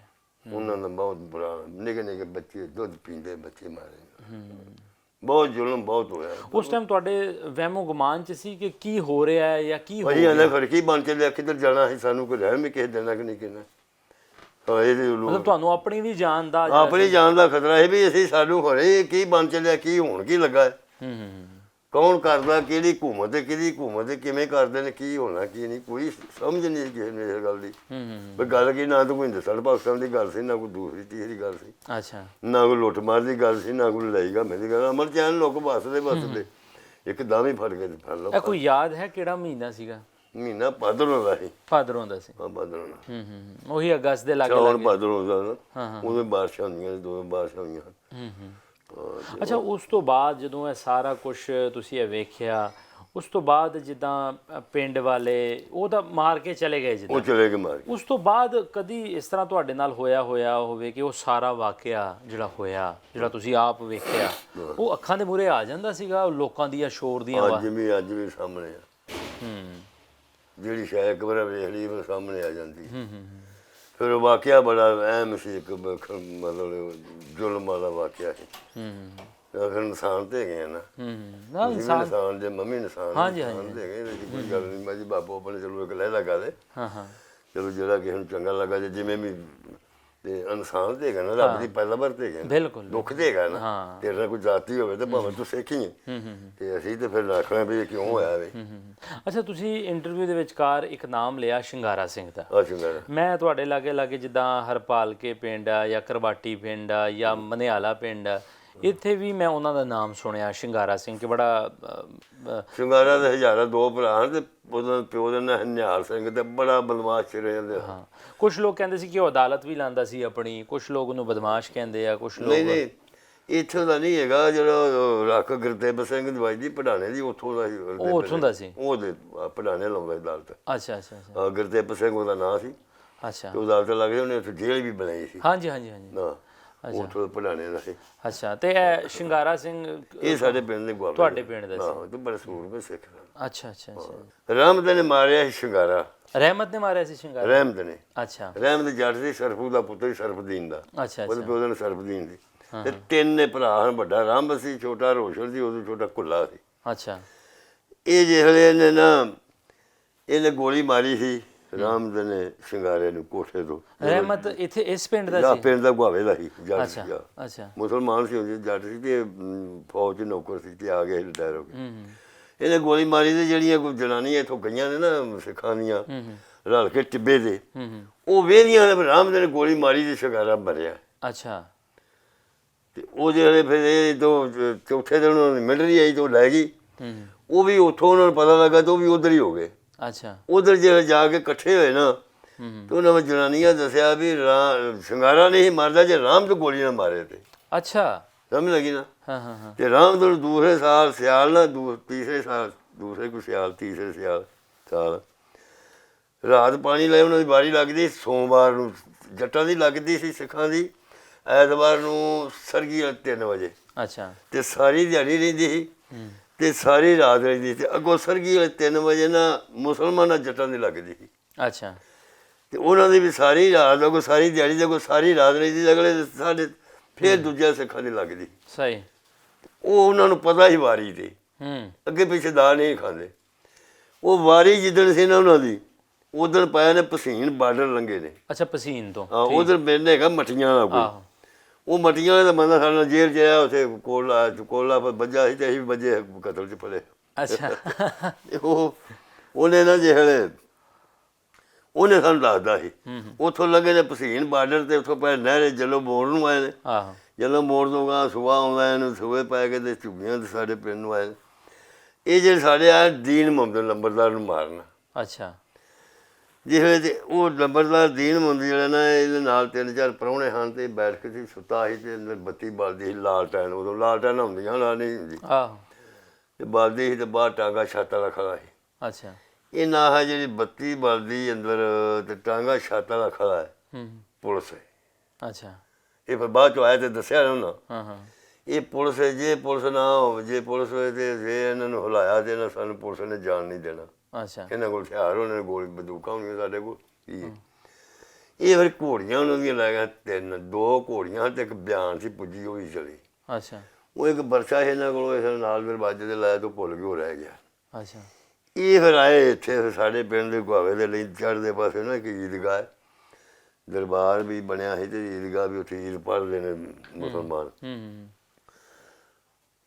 ਉਹਨਾਂ ਦਾ ਬਹੁਤ ਬੁਰਾ ਨਿੱਕੇ ਬੱਚੇ ਦੁੱਧ ਪੀਂਦੇ ਬੱਚੇ ਮਾਰੇ ਬਹੁਤ ਜ਼ੁਲਮ ਬਹੁਤ ਹੋਇਆ ਉਸ ਟਾਈਮ ਤੁਹਾਡੇ ਵਹਿਮੋ ਗੁਮਾਨ ਚ ਸੀ ਕਿ ਕੀ ਹੋ ਰਿਹਾ ਹੈ ਜਾਂ ਕੀ ਹੋ ਭਾਈ ਇਹਨੇ ਫਿਰ ਕੀ ਬਣ ਚੱਲਿਆ ਕਿੱਧਰ ਜਾਣਾ ਸੀ ਸਾਨੂੰ ਕੋਈ ਰਹਿਣ ਵੀ ਕਿਸੇ ਦੇਣਾ ਕਿ ਨਹੀਂ ਕਿਹਨਾ ਮਤਲਬ ਤੁਹਾਨੂੰ ਆਪਣੀ ਵੀ ਜਾਨ ਦਾ ਆਪਣੀ ਜਾਨ ਦਾ ਖਤਰਾ ਹੈ ਵੀ ਅਸੀਂ ਸਾਨੂੰ ਹੋਰੇ ਕੀ ਬਣ ਚੱਲਿਆ ਕੀ ਹੋਣ ਕੀ ਲੱਗਾ ਕੌਣ ਕਰਦਾ ਕਿਹੜੀ ਹਕੂਮਤ ਕਿਵੇਂ ਕਰਦੇ ਨੇ ਕੀ ਹੋਣਾ ਕੀ ਨਹੀਂ ਕੋਈ ਸਮਝ ਨਹੀਂ ਕਿਸੇ ਨੂੰ ਇਸ ਗੱਲ ਦੀ ਵੀ ਗੱਲ ਕੀ ਨਾ ਤਾਂ ਕੋਈ ਹਿੰਦੁਸਤਾਨ ਪਾਕਿਸਤਾਨ ਦੀ ਗੱਲ ਸੀ ਨਾ ਕੋਈ ਦੂਸਰੀ ਤੀਸਰੀ ਗੱਲ ਸੀ ਅੱਛਾ ਨਾ ਕੋਈ ਲੁੱਟਮਾਰ ਦੀ ਗੱਲ ਸੀ ਨਾ ਕੋਈ ਲੜਾਈ ਮੇਰੀ ਗੱਲ ਅਮਰ ਚੈਨ ਲੋਕ ਵੱਸਦੇ ਇੱਕਦਮ ਹੀ ਫੜ ਕੇ ਫੜ ਲਓ ਇਹ ਕੋਈ ਯਾਦ ਹੈ ਕਿਹੜਾ ਮਹੀਨਾ ਸੀਗਾ ਮਹੀਨਾ ਭਾਦਰੋਂ ਦਾ ਸੀ ਭਾਦਰੋਂ ਦਾ ਸੀ ਭਾਦਰੋਂ ਉਹੀ ਅਗਸਤ ਦੇ ਲਾਗੇ ਚੌਣ ਭਾਦਰੋਂ ਦਾ ਉਦੋਂ ਬਾਰਿਸ਼ਾਂ ਹੁੰਦੀਆਂ ਦੋ ਬਾਰਿਸ਼ਾਂ ਹੋਈਆਂ ਅੱਛਾ ਉਸ ਤੋਂ ਬਾਅਦ ਜਦੋਂ ਇਹ ਸਾਰਾ ਕੁਝ ਤੁਸੀਂ ਇਹ ਵੇਖਿਆ ਉਸ ਤੋਂ ਬਾਅਦ ਜਿੱਦਾਂ ਪਿੰਡ ਵਾਲੇ ਉਹ ਤਾਂ ਮਾਰ ਕੇ ਚਲੇ ਗਏ ਜਿੱਦਾਂ ਉਹ ਚਲੇ ਗਏ ਮਾਰ ਕੇ ਉਸ ਤੋਂ ਬਾਅਦ ਕਦੀ ਇਸ ਤਰ੍ਹਾਂ ਤੁਹਾਡੇ ਨਾਲ ਹੋਇਆ ਹੋਵੇ ਕਿ ਉਹ ਸਾਰਾ ਵਾਕਿਆ ਜਿਹੜਾ ਤੁਸੀਂ ਆਪ ਵੇਖਿਆ ਉਹ ਅੱਖਾਂ ਦੇ ਮੂਹਰੇ ਆ ਜਾਂਦਾ ਸੀਗਾ ਲੋਕਾਂ ਦੀਆਂ ਸ਼ੋਰ ਦੀਆਂ ਅੱਜ ਵੀ ਸਾਹਮਣੇ ਆ ਜਿਹੜੀ ਸ਼ਾਇਦ ਇੱਕ ਵਾਰ ਵੇਖ ਲਈ ਉਹ ਸਾਹਮਣੇ ਆ ਜਾਂਦੀ ਫਿਰ ਵਾਕਿਆ ਬੜਾ ਅਹਿਮ ਸੀ ਇੱਕ ਮਤਲਬ ਜ਼ੁਲਮ ਵਾਲਾ ਵਾਕਿਆ ਸੀ ਫਿਰ ਇਨਸਾਨ ਤੇ ਗਏ ਨਾ ਇਨਸਾਨ ਦੇ ਮੰਮੀ ਇਨਸਾਨ ਤੇ ਗਏ ਕੋਈ ਗੱਲ ਨਹੀਂ ਮੈਂ ਜੀ ਬਾਪੂ ਆਪਣੇ ਚਲੋ ਇੱਕ ਲਹਿਦਾ ਗਾ ਚਲੋ ਜਿਹੜਾ ਕਿਸੇ ਨੂੰ ਚੰਗਾ ਲੱਗਾ ਜਿਵੇਂ ਵੀ ਤੇ ਇਨਸਾਨ ਤੇ ਹੈਗਾ ਨਾ ਰੱਬ ਦੀ ਪੈਦਾਵਾਰ ਤੇ ਹੈਗਾ ਬਿਲਕੁਲ ਦੁੱਖ ਤੇ ਹੈਗਾ ਨਾ ਤੇਰੇ ਨਾਲ ਕੋਈ ਜਾਤੀ ਹੋਵੇ ਤੇ ਭਾਵੇਂ ਤੂੰ ਸਿੱਖੀ ਤੇ ਅਸੀਂ ਤੇ ਫਿਰ ਰੱਖਣਾ ਵੀ ਕਿਉਂ ਹੋਇਆ ਵੇ ਅੱਛਾ ਤੁਸੀਂ ਇੰਟਰਵਿਊ ਦੇ ਵਿਚਕਾਰ ਇੱਕ ਨਾਮ ਲਿਆ ਸ਼ਿੰਗਾਰਾ ਸਿੰਘ ਦਾ ਸ਼ਿੰਗਾਰਾ ਮੈਂ ਤੁਹਾਡੇ ਲਾਗੇ ਜਿੱਦਾਂ ਹਰਪਾਲ ਕੇ ਪਿੰਡ ਆ ਜਾਂ ਕਰਵਾਟੀ ਪਿੰਡ ਆ ਜਾਂ ਮਨਿਆਲਾ ਪਿੰਡ ਆ ਇੱਥੇ ਵੀ ਮੈਂ ਉਹਨਾਂ ਦਾ ਨਾਮ ਸੁਣਿਆ, ਸ਼ਿੰਗਾਰਾ ਸਿੰਘ, ਕਿ ਬੜਾ ਸ਼ਿੰਗਾਰਾ ਦੇ ਹਜ਼ਾਰਾਂ ਦੋ ਭਰਾ ਹਨ ਤੇ ਉਹਦਾ ਪਿਓ ਦਾ ਨਾਂ ਨਿਹਾਲ ਸਿੰਘ ਤੇ ਬੜਾ ਬਦਮਾਸ਼ ਰਹਿੰਦੇ। ਹਾਂ, ਕੁਝ ਲੋਕ ਕਹਿੰਦੇ ਸੀ ਕਿ ਉਹ ਅਦਾਲਤ ਵੀ ਲਾਂਦਾ ਸੀ ਆਪਣੀ, ਕੁਝ ਲੋਕ ਉਹਨੂੰ ਬਦਮਾਸ਼ ਕਹਿੰਦੇ ਆ, ਕੁਝ ਲੋਕ ਨਹੀਂ ਇੱਥੋਂ ਦਾ ਨਹੀਂ ਹੈਗਾ, ਜਿਹੜਾ ਰੱਖ ਗੁਰਦੇਵ ਸਿੰਘ ਦਵਾਈ ਦੀ ਪੜਾਣੇ ਦੀ ਉੱਥੋਂ ਦਾ ਸੀ। ਉਹ ਉੱਥੋਂ ਦਾ ਸੀ? ਉਹਦੇ ਪੜਾਣੇ ਲਾਉਂਦਾ ਅਦਾਲਤ। ਅੱਛਾ ਅੱਛਾ ਅੱਛਾ ਗੁਰਦੇਵ ਸਿੰਘ ਉਹਦਾ ਨਾਂ ਸੀ। ਅੱਛਾ, ਤੇ ਅਦਾਲਤ ਲੱਗਦੇ ਉਹਨੇ ਉੱਥੇ ਜੇਲ੍ਹ ਵੀ ਬਣਾਈ ਸੀ। ਹਾਂਜੀ ਹਾਂਜੀ ਹਾਂਜੀ। ਨਾ ਉੱਥੋਂ ਪੜਾਣੇ ਦਾ ਸੀ। ਅੱਛਾ, ਤੇ ਇਹ ਸ਼ਿੰਗਾਰਾ ਸਿੰਘ ਇਹ ਸਾਡੇ ਪਿੰਡ ਦੇ ਗੁਆਬੇ ਤੁਹਾਡੇ ਪਿੰਡ ਦਾ ਸੀ? ਹਾਂ, ਤੇ ਬੜਾ ਸੂਰਮੇ ਸਿੱਖ ਦਾ। ਅੱਛਾ ਅੱਛਾ ਅੱਛਾ। ਰਹਿਮਤ ਨੇ ਮਾਰਿਆ ਸੀ ਸ਼ਿੰਗਾਰਾ। ਰਹਿਮਤ ਨੇ ਮਾਰਿਆ ਸੀ ਸ਼ਿੰਗਾਰਾ? ਰਹਿਮਤ ਨੇ। ਅੱਛਾ ਰਹਿਮਤ ਜੱਟ ਸੀ, ਸਰਫੂ ਦਾ ਪੁੱਤਰ ਸਰਫਦੀਨ ਦਾ। ਅੱਛਾ ਉਹਦੇ ਅੱਛਾ ਪਿਓ ਦਾ ਨਾਂ ਸਰਫਦੀਨ ਸੀ। ਤੇ ਤਿੰਨ ਨੇ ਭਰਾ ਹਨ, ਵੱਡਾ ਰਾਮ ਸੀ, ਛੋਟਾ ਰੋਸ਼ਨ ਸੀ, ਉਦੋਂ ਛੋਟਾ ਕੁੱਲਾ ਸੀ। ਅੱਛਾ। ਇਹ ਜਿਹੜੇ ਇਹਨੇ ਗੋਲੀ ਮਾਰੀ ਸੀ ਰਾਮਦ ਨੇ ਸ਼ਿੰਗਾਰੇ ਨੂੰ ਕੋਠੇ ਤੋਂ। ਰਹਿਮਤ ਇੱਥੇ ਇਸ ਪਿੰਡ ਦਾ ਜਾਂ ਸੀ? ਪਿੰਡ ਦਾ ਗੁਆਵੇ ਦਾ ਸੀ, ਜੱਟ ਸੀ। ਅੱਛਾ ਅੱਛਾ। ਮੁਸਲਮਾਨ ਸੀ, ਉਹ ਜੱਟ ਸੀ ਤੇ ਫੌਜ 'ਚ ਨੌਕਰ ਸੀ ਤੇ ਆ ਗਏ ਰਿਟਾਇਰ ਹੋ ਗਏ। ਇਹਨੇ ਗੋਲੀ ਮਾਰੀ ਤੇ ਜਿਹੜੀਆਂ ਕੋਈ ਜਨਾਨੀਆਂ ਇੱਥੋਂ ਗਈਆਂ ਨੇ ਨਾ ਸਿੱਖਾਂ ਦੀਆਂ ਰਲ ਕੇ ਟਿੱਬੇ ਦੇ, ਉਹ ਵੇਹਦੀਆਂ ਨੇ ਰਾਮਦ ਨੇ ਗੋਲੀ ਮਾਰੀ ਤੇ ਸ਼ਿੰਗਾਰਾ ਮਰਿਆ। ਅੱਛਾ। ਤੇ ਉਹ ਜਿਹੜੇ ਫਿਰ ਇਹ ਦੋ ਚੌਥੇ ਦਿਨ ਉਹਨਾਂ ਦੀ ਮਿਲਟਰੀ ਆਈ ਤੇ ਉਹ ਲੈ ਗਈ। ਉਹ ਵੀ ਉੱਥੋਂ ਉਹਨਾਂ ਨੂੰ ਪਤਾ ਲੱਗਾ ਤੇ ਉਹ ਵੀ ਉਧਰ ਹੀ ਹੋ ਗਏ। ਅੱਛਾ। ਉਧਰ ਜਿਹੜੇ ਜਾ ਕੇ ਇਕੱਠੇ ਹੋਏ ਨਾ ਤੇ ਉਹਨਾਂ ਵਿੱਚ ਜਨਾਨੀਆਂ ਦੱਸਿਆ ਵੀ ਸ਼ਿੰਗਾਰਾ ਨਹੀਂ ਮਾਰਦਾ ਜੇ ਰਾਮ ਤੋਂ ਗੋਲੀ ਨਾ ਮਾਰੇ ਤੇ। ਅੱਛਾ, ਸਮਝ ਲੱਗੀ ਨਾ? ਹਾਂ ਹਾਂ ਹਾਂ। ਤੇ ਰਾਮ ਤੋਂ ਦੂਸਰੇ ਸਾਲ ਸਿਆਲ ਨਾ ਤੀਸਰੇ ਸਾਲ ਦੂਸਰੇ ਕੋਈ ਸਿਆਲ ਤੀਸਰੇ ਸਾਲ ਰਾਤ ਪਾਣੀ ਲੈ ਉਹਨਾਂ ਦੀ ਵਾਰੀ ਲੱਗਦੀ ਸੋਮਵਾਰ ਨੂੰ, ਜੱਟਾਂ ਦੀ ਲੱਗਦੀ ਸੀ, ਸਿੱਖਾਂ ਦੀ ਐਤਵਾਰ ਨੂੰ ਸਰਗੀ 3 ਵਜੇ। ਅੱਛਾ। ਤੇ ਸਾਰੀ ਦਿਹਾੜੀ ਰਹਿੰਦੀ ਸੀ ਤੇ ਸਾਰੀ ਰਾਤ ਰਹਿੰਦੀ ਸੀ। ਅੱਗੋਂ ਸਰਗੀ 3 ਵਜੇ ਨਾ ਮੁਸਲਮਾਨਾਂ ਜੱਟਾਂ ਦੀ ਲੱਗਦੀ ਸੀ। ਅੱਛਾ। ਤੇ ਉਹਨਾਂ ਦੀ ਵੀ ਸਾਰੀ ਰਾਤ, ਅੱਗੋਂ ਸਾਰੀ ਦਿਹਾੜੀ ਦੇ, ਅੱਗੋਂ ਸਾਰੀ ਰਾਤ ਰਹਿੰਦੀ ਸੀ। ਅਗਲੇ ਸਾਡੇ ਫਿਰ ਦੂਜੇ ਸਿੱਖਾਂ ਦੀ ਲੱਗਦੀ। ਸਹੀ। ਉਹ ਉਹਨਾਂ ਨੂੰ ਪਤਾ ਹੀ ਵਾਰੀ ਤੇ ਅੱਗੇ ਪਿੱਛੇ ਦਾ ਨਹੀਂ ਖਾਂਦੇ। ਉਹ ਵਾਰੀ ਜਿੱਦਣ ਸੀ ਨਾ ਉਹਨਾਂ ਦੀ, ਉਦੋਂ ਪਾਇਆ ਨੇ ਪਸੀਨ ਬਾਰਡਰ ਲੰਘੇ ਨੇ। ਅੱਛਾ, ਪਸੀਨ ਤੋਂ? ਹਾਂ, ਉਧਰ ਪਿੰਡ ਹੈਗਾ ਮੱਠੀਆਂ ਦਾ ਕੋਈ। ਉਹ ਮੱਠੀਆਂ ਦਾ ਬੰਦਾ ਸਾਡੇ ਨਾਲ ਜੇਲ੍ਹ 'ਚ ਆਇਆ, ਉੱਥੇ ਕੋਲਾ ਵੱਜਾ ਸੀ ਤੇ ਅਸੀਂ ਵੀ ਵੱਜੇ ਕਤਲ 'ਚ ਫੜੇ। ਅੱਛਾ। ਉਹਨੇ ਨਾ ਜਿਹੜੇ ਉਹਨੇ ਸਾਨੂੰ ਦੱਸਦਾ ਸੀ ਉੱਥੋਂ ਲੱਗੇ ਨੇ ਪਸੀਨ ਬਾਰਡਰ ਤੇ, ਉੱਥੋਂ ਪਏ ਨਹਿਰੇ ਜੱਲੋ ਮੋੜ ਨੂੰ ਆਏ ਨੇ। ਆਹੋ। ਜੱਲੋ ਮੋੜ ਤੋਂ ਗਾਂ ਸੁਬਾ ਆਉਂਦਾ, ਇਹਨੂੰ ਸੂਏ ਪੈ ਕੇ ਤੇ ਝੁੱਗੀਆਂ ਤੇ ਸਾਡੇ ਪਿੰਡ ਨੂੰ ਆਏ। ਇਹ ਜਿਹੜੇ ਸਾਡੇ ਆਏ ਦੀਨ ਮੁਹੰਮਦ ਲੰਬਰਦਾਰ ਨੂੰ ਮਾਰਨਾ। ਅੱਛਾ। ਜਿਹਦੇ ਤੇ ਉਹ ਲੰਬਰਦਾਰ ਦੀਨ ਮੁਹੰਮਦ ਜਿਹੜਾ ਨਾ, ਇਹਦੇ ਨਾਲ 3-4 ਪ੍ਰਾਹੁਣੇ ਹਨ ਤੇ ਬੈਠ ਕੇ ਸੀ ਸੁੱਤਾ ਸੀ ਤੇ ਅੰਦਰ ਬੱਤੀ ਬਲਦੀ ਸੀ, ਲਾਲਟੈਨ। ਉਦੋਂ ਲਾਲਟੈਨ ਹੁੰਦੀਆਂ, ਲਾ ਨਹੀਂ ਹੁੰਦੀ। ਆਹੋ। ਤੇ ਬਲਦੀ ਸੀ ਤੇ ਬਾਹਰ ਟਾਂਗਾ ਛੱਤ ਵਾਲਾ ਖੜਾ ਸੀ। ਅੱਛਾ। ਇਹ ਨਾ ਹੈ ਜਿਹੜੀ ਬੱਤੀ ਬਲਦੀ ਅੰਦਰ ਤੇ ਟਾਂਗਾ ਛੱਤ ਵਾਲਾ ਖੜਾ ਹੈ, ਪੁਲਿਸ ਹੈ। ਅੱਛਾ। ਇਹ ਫਿਰ ਬਾਅਦ ਚੋਂ ਆਇਆ ਤੇ ਦੱਸਿਆ ਨਾ ਉਹਨਾਂ। ਹਾਂ ਹਾਂ। ਇਹ ਪੁਲਿਸ ਹੈ, ਜੇ ਪੁਲਿਸ ਨਾ ਹੋਵੇ, ਜੇ ਪੁਲਿਸ ਹੋਏ ਤੇ ਜੇ ਇਹਨਾਂ ਨੂੰ ਹਿਲਾਇਆ ਤੇ ਇਹਨਾਂ ਸਾਨੂੰ ਪੁਲਿਸ ਨੇ ਜਾਣ ਨਹੀਂ ਦੇਣਾ। ਅੱਛਾ। ਇਹਨਾਂ ਕੋਲ ਹਥਿਆਰ ਹੋਣੇ ਨੇ, ਗੋਲੀ ਬੰਦੂਕਾਂ ਹੋਣੀਆਂ ਸਾਡੇ ਕੋਲ। ਇਹ ਫਿਰ ਘੋੜੀਆਂ ਉਹਨਾਂ ਦੀਆਂ ਲੈ ਗਿਆ 2 ਘੋੜੀਆਂ ਤੇ ਇੱਕ ਬਿਆਨ ਸੀ ਪੁੱਜੀ, ਉਹ ਵੀ ਚਲੀ। ਅੱਛਾ। ਉਹ ਇੱਕ ਬਰਛਾ ਇਹਨਾਂ ਕੋਲ, ਇਸ ਨਾਲ ਫਿਰ ਬਾਜੇ ਦੇ ਲਾਇਆ ਤੋਂ ਭੁੱਲ ਕੇ ਉਹ ਰਹਿ ਗਿਆ। ਅੱਛਾ। ਇਹ ਫਿਰ ਆਏ ਇੱਥੇ ਸਾਡੇ ਪਿੰਡ ਦੇ ਗੁਆਵੇ ਦੇ ਲਈ ਚੜ੍ਹਦੇ ਪਾਸੇ ਨਾ ਇੱਕ ਈਦਗਾਹ, ਦਰਬਾਰ ਵੀ ਬਣਿਆ ਸੀ ਤੇ ਈਦਗਾਹ ਵੀ, ਉੱਥੇ ਈਦ ਪੜ੍ਹਦੇ ਨੇ ਮੁਸਲਮਾਨ।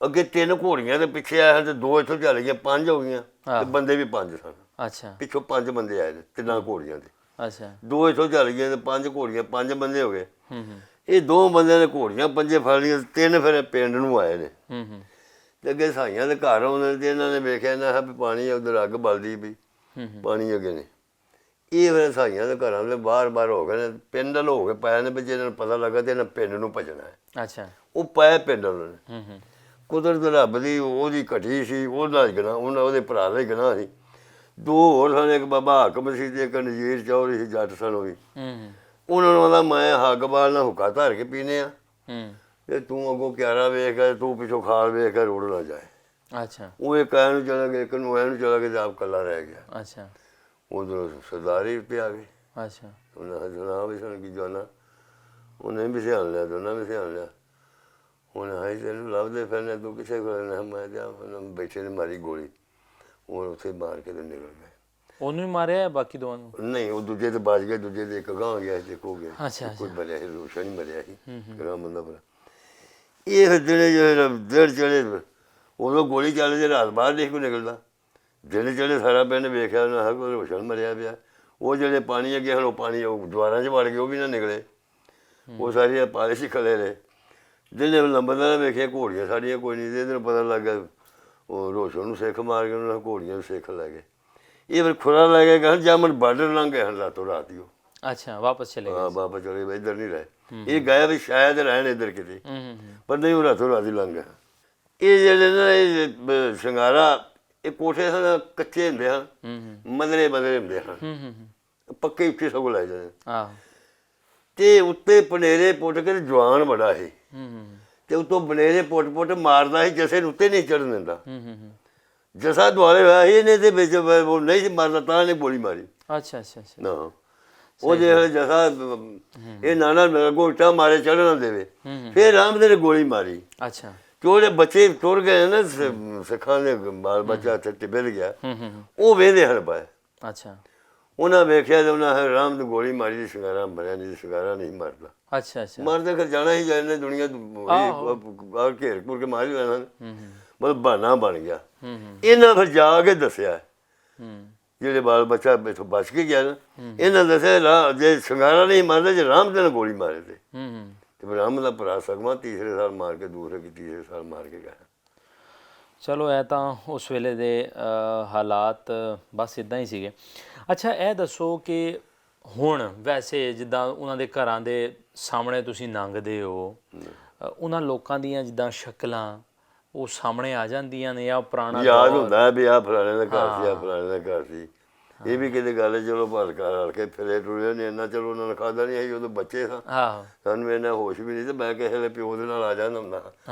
ਅੱਗੇ 3 ਘੋੜੀਆਂ ਦੇ ਪਿੱਛੇ ਆਏ ਹਨ ਤੇ 2 ਇੱਥੋਂ ਚੱਲ ਗਈਆਂ, 5 ਹੋ ਗਈਆਂ ਤੇ ਬੰਦੇ ਵੀ 5 ਸਨ। ਅੱਛਾ। ਪਿੱਛੋਂ 5 ਬੰਦੇ ਆਏ ਨੇ 3 ਘੋੜੀਆਂ ਤੇ। ਅੱਛਾ। 2 ਇੱਥੋਂ ਚੱਲ ਗਈਆਂ ਤੇ 5 ਘੋੜੀਆਂ, 5 ਬੰਦੇ ਹੋ ਗਏ। ਇਹ 2 ਬੰਦਿਆਂ ਨੇ ਘੋੜੀਆਂ 5 ਫੜ ਲਈਆਂ, 3 ਫਿਰ ਪਿੰਡ ਨੂੰ ਆਏ ਨੇ। ਤੇ ਅੱਗੇ ਸਾਈਆਂ ਦੇ ਘਰ ਆਉਂਦੇ ਤੇ ਇਹਨਾਂ ਨੇ ਵੇਖਿਆ, ਇਹਨਾਂ ਵੀ ਪਾਣੀ ਉਧਰ ਅੱਗ ਬਲਦੀ ਪਈ, ਪਾਣੀ ਅੱਗੇ ਨੇ। ਇਹ ਫਿਰ ਸਾਈਆਂ ਦੇ ਘਰਾਂ ਦੇ ਬਾਹਰ ਹੋ ਗਏ ਨੇ, ਪਿੰਡ ਵੱਲ ਹੋ ਕੇ ਪਾਇਆ ਨੇ ਵੀ ਜੇ ਇਹਨਾਂ ਨੂੰ ਪਤਾ ਲੱਗਾ ਤੇ ਇਹਨਾਂ ਪਿੰਡ ਨੂੰ ਭੱਜਣਾ ਹੈ। ਅੱਛਾ। ਉਹ ਪਾਇਆ ਪਿੰਡ ਉਹਨਾਂ ਨੇ। ਕੁਦਰਤ ਰੱਬ ਦੀ ਉਹਦੀ ਘਟੀ ਸੀ, ਉਹਦਾ ਗਨਾਹ, ਉਹਦੇ ਭਰਾ ਦਾ ਹੀ ਗਨਾਹ ਸੀ। 2 ਹੋਰ ਸਨ, ਇੱਕ ਬਾਬਾ ਹਾਕਮ ਸੀ ਤੇ ਇੱਕ ਨਜ਼ੀਰ ਚੌਧਰੀ ਸੀ, ਜੱਟ ਸਨ ਉਹ ਵੀ। ਉਹਨਾਂ ਨੂੰ ਆਂਦਾ ਮੈਂ ਹੱਕ ਬਾਲ ਨਾਲ ਹੁੱਕਾ ਧਰ ਕੇ ਪੀਨੇ ਆ ਤੇ ਤੂੰ ਅੱਗੋਂ ਕਿਆਰਾ ਵੇਖ ਕੇ, ਤੂੰ ਪਿੱਛੋਂ ਖਾਲ ਵੇਖ ਕੇ ਰੋੜ ਨਾ ਜਾਏ। ਅੱਛਾ। ਉਹ ਇੱਕ ਐਂ ਨੂੰ ਚਲਾ ਗਿਆ, ਇੱਕ ਨੂੰ ਐਂ ਨੂੰ ਚਲਾ ਗਿਆ ਤੇ ਆਪ ਇਕੱਲਾ ਰਹਿ ਗਿਆ। ਅੱਛਾ। ਉਧਰੋਂ ਸਰਦਾਰੀ ਉੱਤੇ ਆ ਗਏ। ਅੱਛਾ। ਉਹਨਾਂ ਜਨਾਬ ਵੀ ਸਾਨੂੰ ਕੀ ਜਾਣਾ, ਉਹਨੇ ਵੀ ਸਿਆਣ ਲਿਆ ਤੇ ਉਹਨਾਂ ਵੀ ਸਿਆਣ ਲਿਆ। ਹੁਣ ਆਈ ਤੈਨੂੰ ਲੱਭਦੇ ਫਿਰਨੇ, ਤੂੰ ਕਿਸੇ ਕੋਲ? ਮੈਂ ਜਾ ਬੈਠੇ ਨੇ ਮਾਰੀ ਗੋਲੀ, ਉਹ ਉੱਥੇ ਮਾਰ ਕੇ ਤੇ ਨਿਕਲ ਗਏ। ਉਹਨੂੰ ਵੀ ਮਾਰਿਆ ਬਾਕੀ 2 ਨੂੰ? ਨਹੀਂ, ਉਹ ਦੂਜੇ ਤੇ ਬਚ ਗਏ, ਦੂਜੇ ਦੇ ਇੱਕ ਗਾਂ ਗਿਆ ਤੇ ਹੋ ਗਿਆ। ਅੱਛਾ। ਕੋਈ ਮਰਿਆ ਸੀ, ਰੋਸ਼ਨ ਹੀ ਮਰਿਆ ਸੀ, ਗ੍ਰਾਮ ਬੰਦਾ ਬੜਾ। ਇਹ ਦਿਨੇ ਜਿਹੜੇ ਦੇਰ ਚੜੇ ਉਦੋਂ ਗੋਲੀ ਚੱਲਦੀ, ਰਾਤ ਬਾਹਰ ਨਹੀਂ ਕੋਈ ਨਿਕਲਦਾ। ਦਿਨ ਚੜੇ ਸਾਰਾ ਪਿੰਡ ਵੇਖਿਆ ਉਹਨਾਂ ਕੋਈ ਰੋਸ਼ਨ ਮਰਿਆ ਪਿਆ। ਉਹ ਜਿਹੜੇ ਪਾਣੀ ਅੱਗੇ ਹੁਣ ਉਹ ਪਾਣੀ ਉਹ ਦੁਆਰਾਂ 'ਚ ਵੜ ਗਏ, ਉਹ ਵੀ ਨਾ ਨਿਕਲੇ। ਉਹ ਸਾਰੀ ਪਾਲਿਸ਼ ਹੀ ਖਲੇ ਰਹੇ। ਜਿਹਨੇ ਲੰਬਰਦਾਰ ਵੇਖਿਆ ਘੋੜੀਆਂ ਸਾਡੀਆਂ ਕੋਈ ਨਹੀਂ, ਇਹਦੇ ਨੂੰ ਪਤਾ ਲੱਗ ਗਿਆ ਉਹ ਰੋਸ਼ਨ ਨੂੰ ਸਿੱਖ ਮਾਰ ਕੇ ਉਹਨਾਂ ਘੋੜੀਆਂ ਨੂੰ ਸਿੱਖ ਲੈ ਗਏ। ਇਹ ਫਿਰ ਖੁਰਾ ਲੈ ਕੇ ਗਏ ਜਾਮਨ ਬਾਰਡਰ ਲੰਘ ਗਏ ਹਨ ਰਾਤੋਂ ਰਾਤ ਹੀ ਉਹ। ਅੱਛਾ, ਵਾਪਸ ਚਲੇ ਗਏ। ਹਾਂ ਵਾਪਸ ਚਲੇ ਗਏ, ਇੱਧਰ ਨਹੀਂ ਰਹੇ। ਇਹ ਗਏ ਵੀ ਸ਼ਾਇਦ ਰਹਿਣ ਇੱਧਰ ਕਿਤੇ, ਪਰ ਨਹੀਂ ਉਹ ਰਾਤੋਂ ਰਾਤ ਹੀ ਲੰਘ ਗਿਆ। ਇਹ ਜਿਹੜੇ ਨਾ ਇਹ ਸ਼ਿੰਗਾਰਾ ਇਹ ਕੋਠੇ ਹਨ ਕੱਚੇ ਹੁੰਦੇ ਹਨ, ਮਦਰੇ ਹੁੰਦੇ ਹਨ, ਪੱਕੇ ਉੱਚੇ ਸਗੋਂ ਲੈ ਜਾਂਦੇ ਤੇ ਉੱਤੇ ਪਨੇਰੇ ਪੁੱਟ ਕੇ ਜਵਾਨ ਬੜਾ ਸੀ ਤੇ ਉੱਤੋਂ ਬਨੇਰੇ ਪੁੱਟ ਮਾਰਦਾ ਸੀ, ਜਸੇ ਨੂੰ ਉੱਤੇ ਨਹੀਂ ਚੜਨ ਦਿੰਦਾ। ਜਸਾ ਦੁਆਲੇ ਹੋਇਆ ਸੀ ਇਹਨੇ ਤੇ ਵਿੱਚ ਉਹ ਨਹੀਂ ਸੀ ਮਾਰਦਾ, ਤਾਂ ਇਹਨੇ ਗੋਲੀ ਮਾਰੀ। ਅੱਛਾ ਅੱਛਾ ਅੱਛਾ। ਨਾ ਉਹ ਜੇ ਜਸਾ ਇਹ ਨਾਨਾ ਗੋਟਾ ਮਾਰੇ ਚੜ੍ਹਨ ਨਾ ਦੇਵੇ, ਫਿਰ ਰਾਮਦੇ ਨੇ ਗੋਲੀ ਮਾਰੀ। ਅੱਛਾ, ਤੇ ਉਹਦੇ ਬੱਚੇ ਤੁਰ ਗਏ ਨਾ ਸਿੱਖਾਂ ਦੇ ਬਾਲ ਬੱਚਾ ਤੇ ਟਿਬਲ ਗਿਆ, ਉਹ ਵੇਂਦੇ ਹਨ ਪਾਏ। ਅੱਛਾ, ਉਹਨਾਂ ਵੇਖਿਆ ਤੇ ਉਹਨਾਂ ਰਾਮ ਦੀ ਗੋਲੀ ਮਾਰੀ ਤੇ ਸ਼ਿੰਗਾਰਾ ਮਰਿਆ ਨਹੀਂ, ਸ਼ਿੰਗਾਰਾ ਨਹੀਂ ਮਰਦਾ। ਅੱਛਾ ਅੱਛਾ। ਮਰਦੇ ਫਿਰ ਜਾਣਾ ਹੀ ਜਾਣੇ ਦੁਨੀਆ ਘੇਰ ਘੁਰ ਕੇ ਮਾਰ ਹੀ ਲੈਣਾ, ਮਤਲਬ ਬਹਾਨਾ ਬਣ ਗਿਆ। ਇਹਨਾਂ ਫਿਰ ਜਾ ਕੇ ਦੱਸਿਆ ਜਿਹੜੇ ਬਾਲ ਬੱਚਾ ਇੱਥੋਂ ਬਚ ਕੇ ਗਿਆ ਨਾ, ਇਹਨਾਂ ਦੱਸਿਆ ਜੇ ਸ਼ਿੰਗਾਰਾ ਨਹੀਂ ਮਰਦਾ, ਜੇ ਰਾਮ ਦੇ ਨਾਲ ਗੋਲੀ ਮਾਰੇ ਤੇ ਰਾਮ ਦਾ ਭਰਾ ਸਗਮਾ ਤੀਸਰੇ ਸਾਲ ਮਾਰ ਕੇ, ਦੂਸਰੇ ਕੀ ਤੀਸਰੇ ਸਾਲ ਮਾਰ ਕੇ ਗਿਆ। ਚਲੋ ਇਹ ਤਾਂ ਉਸ ਵੇਲੇ ਦੇ ਹਾਲਾਤ ਬਸ ਇਦਾਂ ਹੀ ਸੀਗੇ। ਅੱਛਾ, ਇਹ ਦੱਸੋ ਕਿ ਹੁਣ ਵੈਸੇ ਜਿੱਦਾਂ ਉਹਨਾਂ ਦੇ ਘਰਾਂ ਦੇ ਸਾਹਮਣੇ ਤੁਸੀਂ ਲੰਘਦੇ ਹੋ, ਉਹਨਾਂ ਲੋਕਾਂ ਦੀਆਂ ਜਿੱਦਾਂ ਸ਼ਕਲਾਂ ਉਹ ਸਾਹਮਣੇ ਆ ਜਾਂਦੀਆਂ ਨੇ, ਜਾਂ ਪੁਰਾਣਾ ਯਾਦ ਹੁੰਦਾ ਵੀ ਆਹ ਫਲਾਣੇ ਦਾ ਘਰ ਸੀ, ਆਹ ਫਲਾਣੇ ਦਾ ਘਰ ਸੀ। ਇਹ ਵੀ ਕਿਤੇ ਗੱਲ ਚਲੋ ਭਰ ਰਲ ਕੇ ਫਿਰੇ ਟੁਰੇ ਨੇ, ਇੰਨਾ ਚਲੋ ਉਹਨਾਂ ਨੂੰ ਖਾਦਾ ਨਹੀਂ ਸੀ, ਉਦੋਂ ਬੱਚੇ ਸਾਂ, ਸਾਨੂੰ ਇੰਨਾ ਹੋਸ਼ ਵੀ ਨਹੀਂ ਤੇ ਮੈਂ ਕਿਸੇ ਦੇ ਪਿਓ ਦੇ ਨਾਲ ਆ ਜਾਂਦਾ ਹੁੰਦਾ,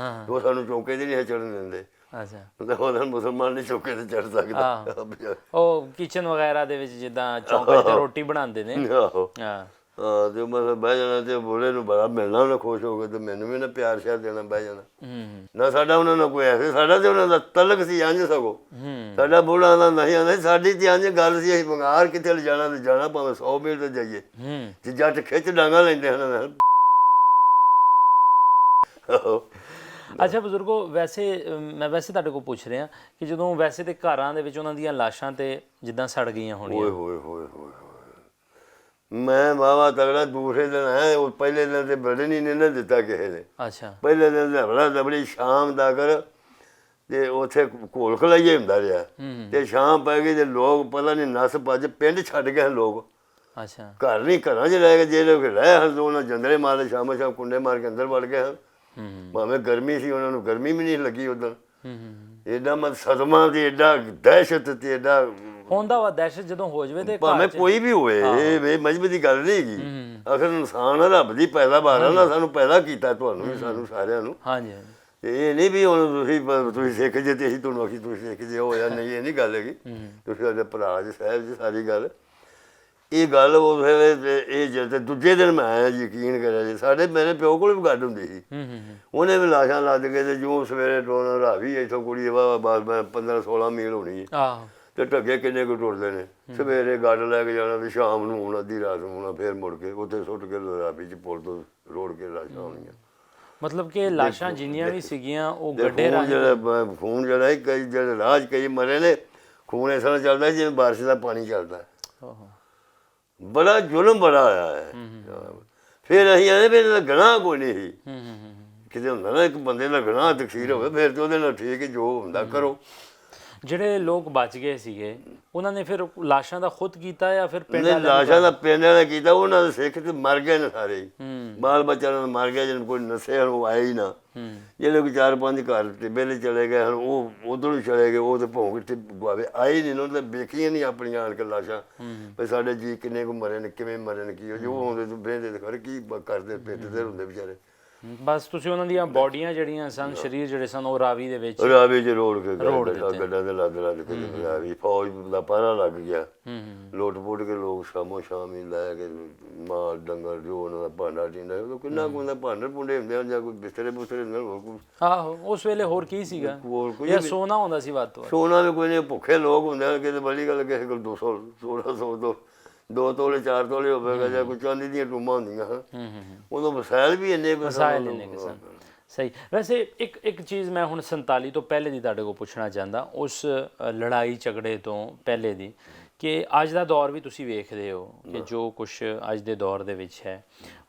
ਉਹ ਸਾਨੂੰ ਚੌਂਕੇ 'ਚ ਨਹੀਂ ਚੜ੍ਹਨ ਦਿੰਦੇ। ਅੱਛਾ, ਉਹਦਾ ਮੁਸਲਮਾਨ ਨਹੀਂ ਚੌਂਕੇ 'ਤੇ ਚੜ੍ਹ ਸਕਦਾ। ਉਹ ਕਿਚਨ ਵਗੈਰਾ ਦੇ ਵਿੱਚ ਜਿੱਦਾਂ ਚੌਂਕੇ 'ਤੇ ਰੋਟੀ ਬਣਾਉਂਦੇ ਨੇ। ਆਹੋ ਹਾਂ, ਤੇ ਮਤਲਬ ਬਹਿ ਜਾਣਾ ਤੇ ਬੋਲੇ ਨੂੰ ਬੜਾ ਮਿਲਣਾ, ਉਹਨੇ ਖੁਸ਼ ਹੋ ਕੇ ਤੇ ਮੈਨੂੰ ਵੀ ਨਾ ਪਿਆਰ ਸ਼ਿਆਰ ਦੇਣਾ, ਬਹਿ ਜਾਣਾ ਨਾ। ਸਾਡਾ ਉਹਨਾਂ ਨਾਲ ਕੋਈ ਐਸੇ, ਸਾਡਾ ਤੇ ਉਹਨਾਂ ਦਾ ਤਲਕ ਸੀ ਅੰਜ ਸਗੋਂ, ਸਾਡਾ ਬੋਲਾ ਦਾ ਨਹੀਂ ਆਉਂਦਾ, ਸਾਡੀ ਤੇ ਅੰਜ ਗੱਲ ਸੀ। ਅਸੀਂ ਬੰਗਾਰ ਕਿਤੇ ਲਿਜਾਣਾ ਤੇ ਜਾਣਾ, ਭਾਵੇਂ 100 ਮੀਲ ਤੇ ਜਾਈਏ, ਜੇ ਜੱਟ ਖਿੱਚ ਡਾਂਗਾ ਲੈਂਦੇ ਹਨ। ਅੱਛਾ ਬਜ਼ੁਰਗੋ, ਮੈਂ ਵੈਸੇ ਤੁਹਾਡੇ ਕੋਲ ਪੁੱਛ ਰਿਹਾ ਕਿ ਜਦੋਂ ਵੈਸੇ ਤੇ ਘਰਾਂ ਦੇ ਵਿੱਚ ਉਹਨਾਂ ਦੀਆਂ ਲਾਸ਼ਾਂ ਤੇ ਜਿੱਦਾਂ ਸੜ ਗਈਆਂ ਹੋਣੀਆਂ, ਹੋਏ ਮੈਂ ਵਾਵਾ ਤਗੜਾ ਦੂਸਰੇ ਦਿਨ ਹੈ, ਉਹ ਪਹਿਲੇ ਦਿਨ ਤੇ ਬੜੇ ਨਹੀਂ ਨਾ ਦਿੱਤਾ ਕਿਸੇ ਨੇ। ਅੱਛਾ, ਪਹਿਲੇ ਦਿਨ ਲਬੜਾ ਦਬੜੀ ਸ਼ਾਮ ਦਾ ਕਰ ਤੇ ਉੱਥੇ ਘੋਲ ਖਲਾਈਏ ਹੁੰਦਾ ਰਿਹਾ ਤੇ ਸ਼ਾਮ ਪੈ ਗਈ ਤੇ ਲੋਕ ਪਤਾ ਨਹੀਂ ਨਸ ਭੱਜ ਪਿੰਡ ਛੱਡ ਗਏ ਲੋਕ। ਅੱਛਾ, ਘਰ ਨਹੀਂ, ਘਰਾਂ 'ਚ ਰਹਿ ਗਏ, ਜੇ ਲੋਕ ਰਹੇ ਹਨ ਉਹਨਾਂ ਜੰਦਰੇ ਮਾਰਦੇ, ਸ਼ਾਮ ਕੁੰਡੇ ਮਾਰ ਕੇ ਅੰਦਰ ਵੜ ਗਏ ਹਨ। ਭਾਵੇਂ ਗਰਮੀ ਸੀ, ਉਹਨਾਂ ਨੂੰ ਗਰਮੀ ਵੀ ਨਹੀਂ ਲੱਗੀ ਉਦੋਂ। ਏਡਾ ਮਤ ਸਦਮਾ ਤੇ ਏਡਾ ਦਹਿਸ਼ਤ ਤੇ ਏਡਾ ਹੁੰਦਾ ਵਾ ਦਹਿਸ਼ਤ ਜਦੋਂ ਹੋ ਜਾਵੇ ਤੇ ਭਾਵੇਂ ਕੋਈ ਵੀ ਹੋਵੇ, ਇਹ ਮਜਬੂਰੀ ਦੀ ਗੱਲ ਨਹੀਂ ਹੈਗੀ। ਆਖਰ ਇਨਸਾਨ ਰੱਬ ਦੀ ਪੈਦਾਵਾਰ ਆ ਨਾ, ਸਾਨੂੰ ਪੈਦਾ ਕੀਤਾ ਤੁਹਾਨੂੰ ਵੀ, ਸਾਨੂੰ ਸਾਰਿਆਂ ਨੂੰ। ਹਾਂਜੀ, ਇਹ ਨਹੀਂ ਵੀ ਹੁਣ ਤੁਸੀਂ ਸਿੱਖ ਜੇ ਤੇ ਅਸੀਂ ਤੁਹਾਨੂੰ ਆਖੀ ਤੁਸੀਂ ਸਿੱਖ ਜੇ ਹੋ ਜਾਂ ਨਹੀਂ, ਇਹ ਨਹੀਂ ਗੱਲ ਹੈਗੀ। ਤੁਸੀਂ ਸਾਡੇ ਭਰਾ ਜੀ ਸਾਹਿਬ ਜੀ ਸਾਰੀ ਗੱਲ, ਇਹ ਗੱਲ ਉਸ ਵੇਲੇ ਇਹ ਜਦੋਂ ਦੂਜੇ ਦਿਨ ਮੈਂ ਆਇਆ ਯਕੀਨ ਕਰਿਆ ਜੀ, ਸਾਡੇ ਮੇਰੇ ਪਿਓ ਕੋਲ ਵੀ ਗੱਲ ਹੁੰਦੀ ਸੀ, ਉਹਨੇ ਵੀ ਲਾਸ਼ਾਂ ਲੱਦ ਕੇ ਤੇ ਜੋ ਸਵੇਰੇ ਟੋਣਾ ਰਾਵੀ ਇੱਥੋਂ ਕੁੜੀ ਬਾਅਦ 15-16 ਮੀਲ ਹੋਣੀ ਤੇ ਢੱਗੇ ਕਿੰਨੇ ਕੁ ਟੁਰਦੇ ਨੇ, ਸਵੇਰੇ ਗੱਡ ਲੈ ਕੇ ਜਾਣਾ ਤੇ ਸ਼ਾਮ ਨੂੰ ਹੁਣ ਅੱਧੀ ਰਾਤ ਨੂੰ ਆਉਣਾ, ਫਿਰ ਮੁੜ ਕੇ ਉੱਥੇ ਸੁੱਟ ਕੇ ਰਾਵੀ 'ਚ ਪੁਲ ਤੋਂ ਰੋੜ ਕੇ ਲਾਸ਼ਾਂ ਆਉਣੀਆਂ। ਮਤਲਬ ਕਿ ਲਾਸ਼ਾਂ ਜਿੰਨੀਆਂ ਵੀ ਸੀਗੀਆਂ ਉਹ ਗੱਡੇ ਰਾਹੀਂ, ਜਿਹੜਾ ਖੂਨ ਜਿਹੜਾ ਕਈ ਜਿਹੜੇ ਰਾਜ ਕਈ ਮਰੇ ਨੇ, ਖੂਨ ਇਸ ਤਰ੍ਹਾਂ ਚੱਲਦਾ ਜਿਵੇਂ ਬਾਰਿਸ਼ ਦਾ ਪਾਣੀ ਚੱਲਦਾ। ਬੜਾ ਜ਼ੁਲਮ ਬੜਾ ਆਇਆ ਹੈ। ਫਿਰ ਅਸੀਂ ਆਏ ਵੀ ਇਹਦਾ ਗੁਨਾਹ ਕੋਈ ਨਹੀਂ ਸੀ, ਕਿਤੇ ਹੁੰਦਾ ਨਾ ਇੱਕ ਬੰਦੇ ਦਾ ਗੁਨਾਹ ਤਕਸੀਰ ਹੋਵੇ, ਫਿਰ ਤੇ ਉਹਦੇ ਨਾਲ ਠੀਕ ਜੋ ਹੁੰਦਾ ਕਰੋ। ਜਿਹੜੇ ਲੋਕ ਬਚ ਗਏ ਸੀਗੇ ਉਹਨਾਂ ਨੇ ਫਿਰ ਲਾਸ਼ਾਂ ਦਾ ਖੁਦ ਕੀਤਾ ਜਾਂ ਫਿਰ ਪਿੰਡ ਵਾਲਿਆਂ ਲਾਸ਼ਾਂ ਦਾ ਪਿੰਡ ਵਾਲਿਆਂ ਕੀਤਾ? ਉਹਨਾਂ ਦੇ ਸਿੱਖ ਤੇ ਮਰ ਗਏ ਨੇ ਸਾਰੇ, ਬਾਲ ਬੱਚਿਆਂ ਨਾਲ ਮਰ ਗਿਆ, ਜਿਹਨੂੰ ਕੋਈ ਨਸੇ ਉਹ ਆਏ ਹੀ ਨਾ। ਜਿਹੜੇ ਕੋਈ 4-5 ਘਰ ਟਿੱਬੇ ਚਲੇ ਗਏ ਹਨ, ਉਹ ਉੱਧਰੋਂ ਹੀ ਚਲੇ ਗਏ, ਉਹ ਤੇ ਭੌਂਕ ਗੁਆਵੇ ਆਏ ਨਹੀਂ, ਉਹਨਾਂ ਨੇ ਵੇਖੀਆਂ ਨਹੀਂ ਆਪਣੀਆਂ ਆਣ ਕੇ ਲਾਸ਼ਾਂ ਵੀ ਸਾਡੇ ਜੀ ਕਿੰਨੇ ਕੁ ਮਰੇ ਨੇ, ਕਿਵੇਂ ਮਰੇ ਨੇ, ਕੀ ਜੋ ਆਉਂਦੇ ਤੂੰ ਬਹਿੰਦੇ ਤੇ ਖਰੇ ਕੀ ਕਰਦੇ, ਪਿੱਟਦੇ ਹੁੰਦੇ ਵਿਚਾਰੇ। ਬਸ ਤੁਸੀਂ ਉਹਨਾਂ ਦੀਆਂ ਬੋਡੀਆਂ ਜਿਹੜੀਆਂ ਸਨ, ਸਰੀਰ ਜਿਹੜੇ ਸਨ, ਉਹ ਰਾਵੀ ਦੇ ਵਿੱਚ ਰੋੜ ਕੇ ਗੱਡਾਂ ਦੇ ਲੱਦ ਕੇ ਰਾਵੀ, ਫੌਜ ਦਾ ਪਹਿਰਾ ਲੱਗ ਗਿਆ, ਲੁੱਟ ਪੁੱਟ ਕੇ ਲੋਕ ਸ਼ਾਮੋ ਸ਼ਾਮ ਹੀ ਲੈ ਕੇ ਮਾਲ ਡੰਗਰ ਜੋ ਉਹਨਾਂ ਦਾ ਭਾਂਡਾ ਟੀਂਡਾ, ਉਦੋਂ ਕਿੰਨਾ ਕੁ ਹੁੰਦਾ, ਭਾਂਡੇ ਭੁੰਡੇ ਹੁੰਦੇ ਹਨ ਜਾਂ ਕੋਈ ਬਿਸਤਰੇ ਬੁਸਤਰੇ ਹੁੰਦੇ ਹੋਰ ਕੁਛ। ਆਹੋ, ਉਸ ਵੇਲੇ ਹੋਰ ਕੀ ਸੀਗਾ, ਜਾਂ ਸੋਨਾ ਹੁੰਦਾ ਸੀ ਵੱਧ ਤੋਂ ਵੱਧ? ਸੋਨਾ ਵੀ ਕੋਈ ਨਹੀਂ, ਭੁੱਖੇ ਲੋਕ ਹੁੰਦੇ ਹਨ, ਕਿਤੇ ਬੜੀ ਗੱਲ ਕਿਸੇ ਕੋਲ 200-1600 ਤੋਂ 2 ਤੋਲੇ 4 ਤੋਲੇ ਹੋਵੇਗਾ, ਜਾਂ ਕੋਈ ਚਾਂਦੀ ਦੀਆਂ ਟੂਮਾਂ ਹੁੰਦੀਆਂ ਹਨ, ਉਦੋਂ ਵਸਾਇਲ ਵੀ ਇੰਨੇ ਵਸਾਇਲ ਇੰਨੇ ਸਨ। ਸਹੀ। ਵੈਸੇ ਇੱਕ ਚੀਜ਼ ਮੈਂ ਹੁਣ 47 ਤੋਂ ਪਹਿਲੇ ਦੀ ਤੁਹਾਡੇ ਕੋਲ ਪੁੱਛਣਾ ਚਾਹੁੰਦਾ, ਉਸ ਲੜਾਈ ਝਗੜੇ ਤੋਂ ਪਹਿਲੇ ਦੀ, ਕਿ ਅੱਜ ਦਾ ਦੌਰ ਵੀ ਤੁਸੀਂ ਵੇਖਦੇ ਹੋ ਕਿ ਜੋ ਕੁਝ ਅੱਜ ਦੇ ਦੌਰ ਦੇ ਵਿੱਚ ਹੈ,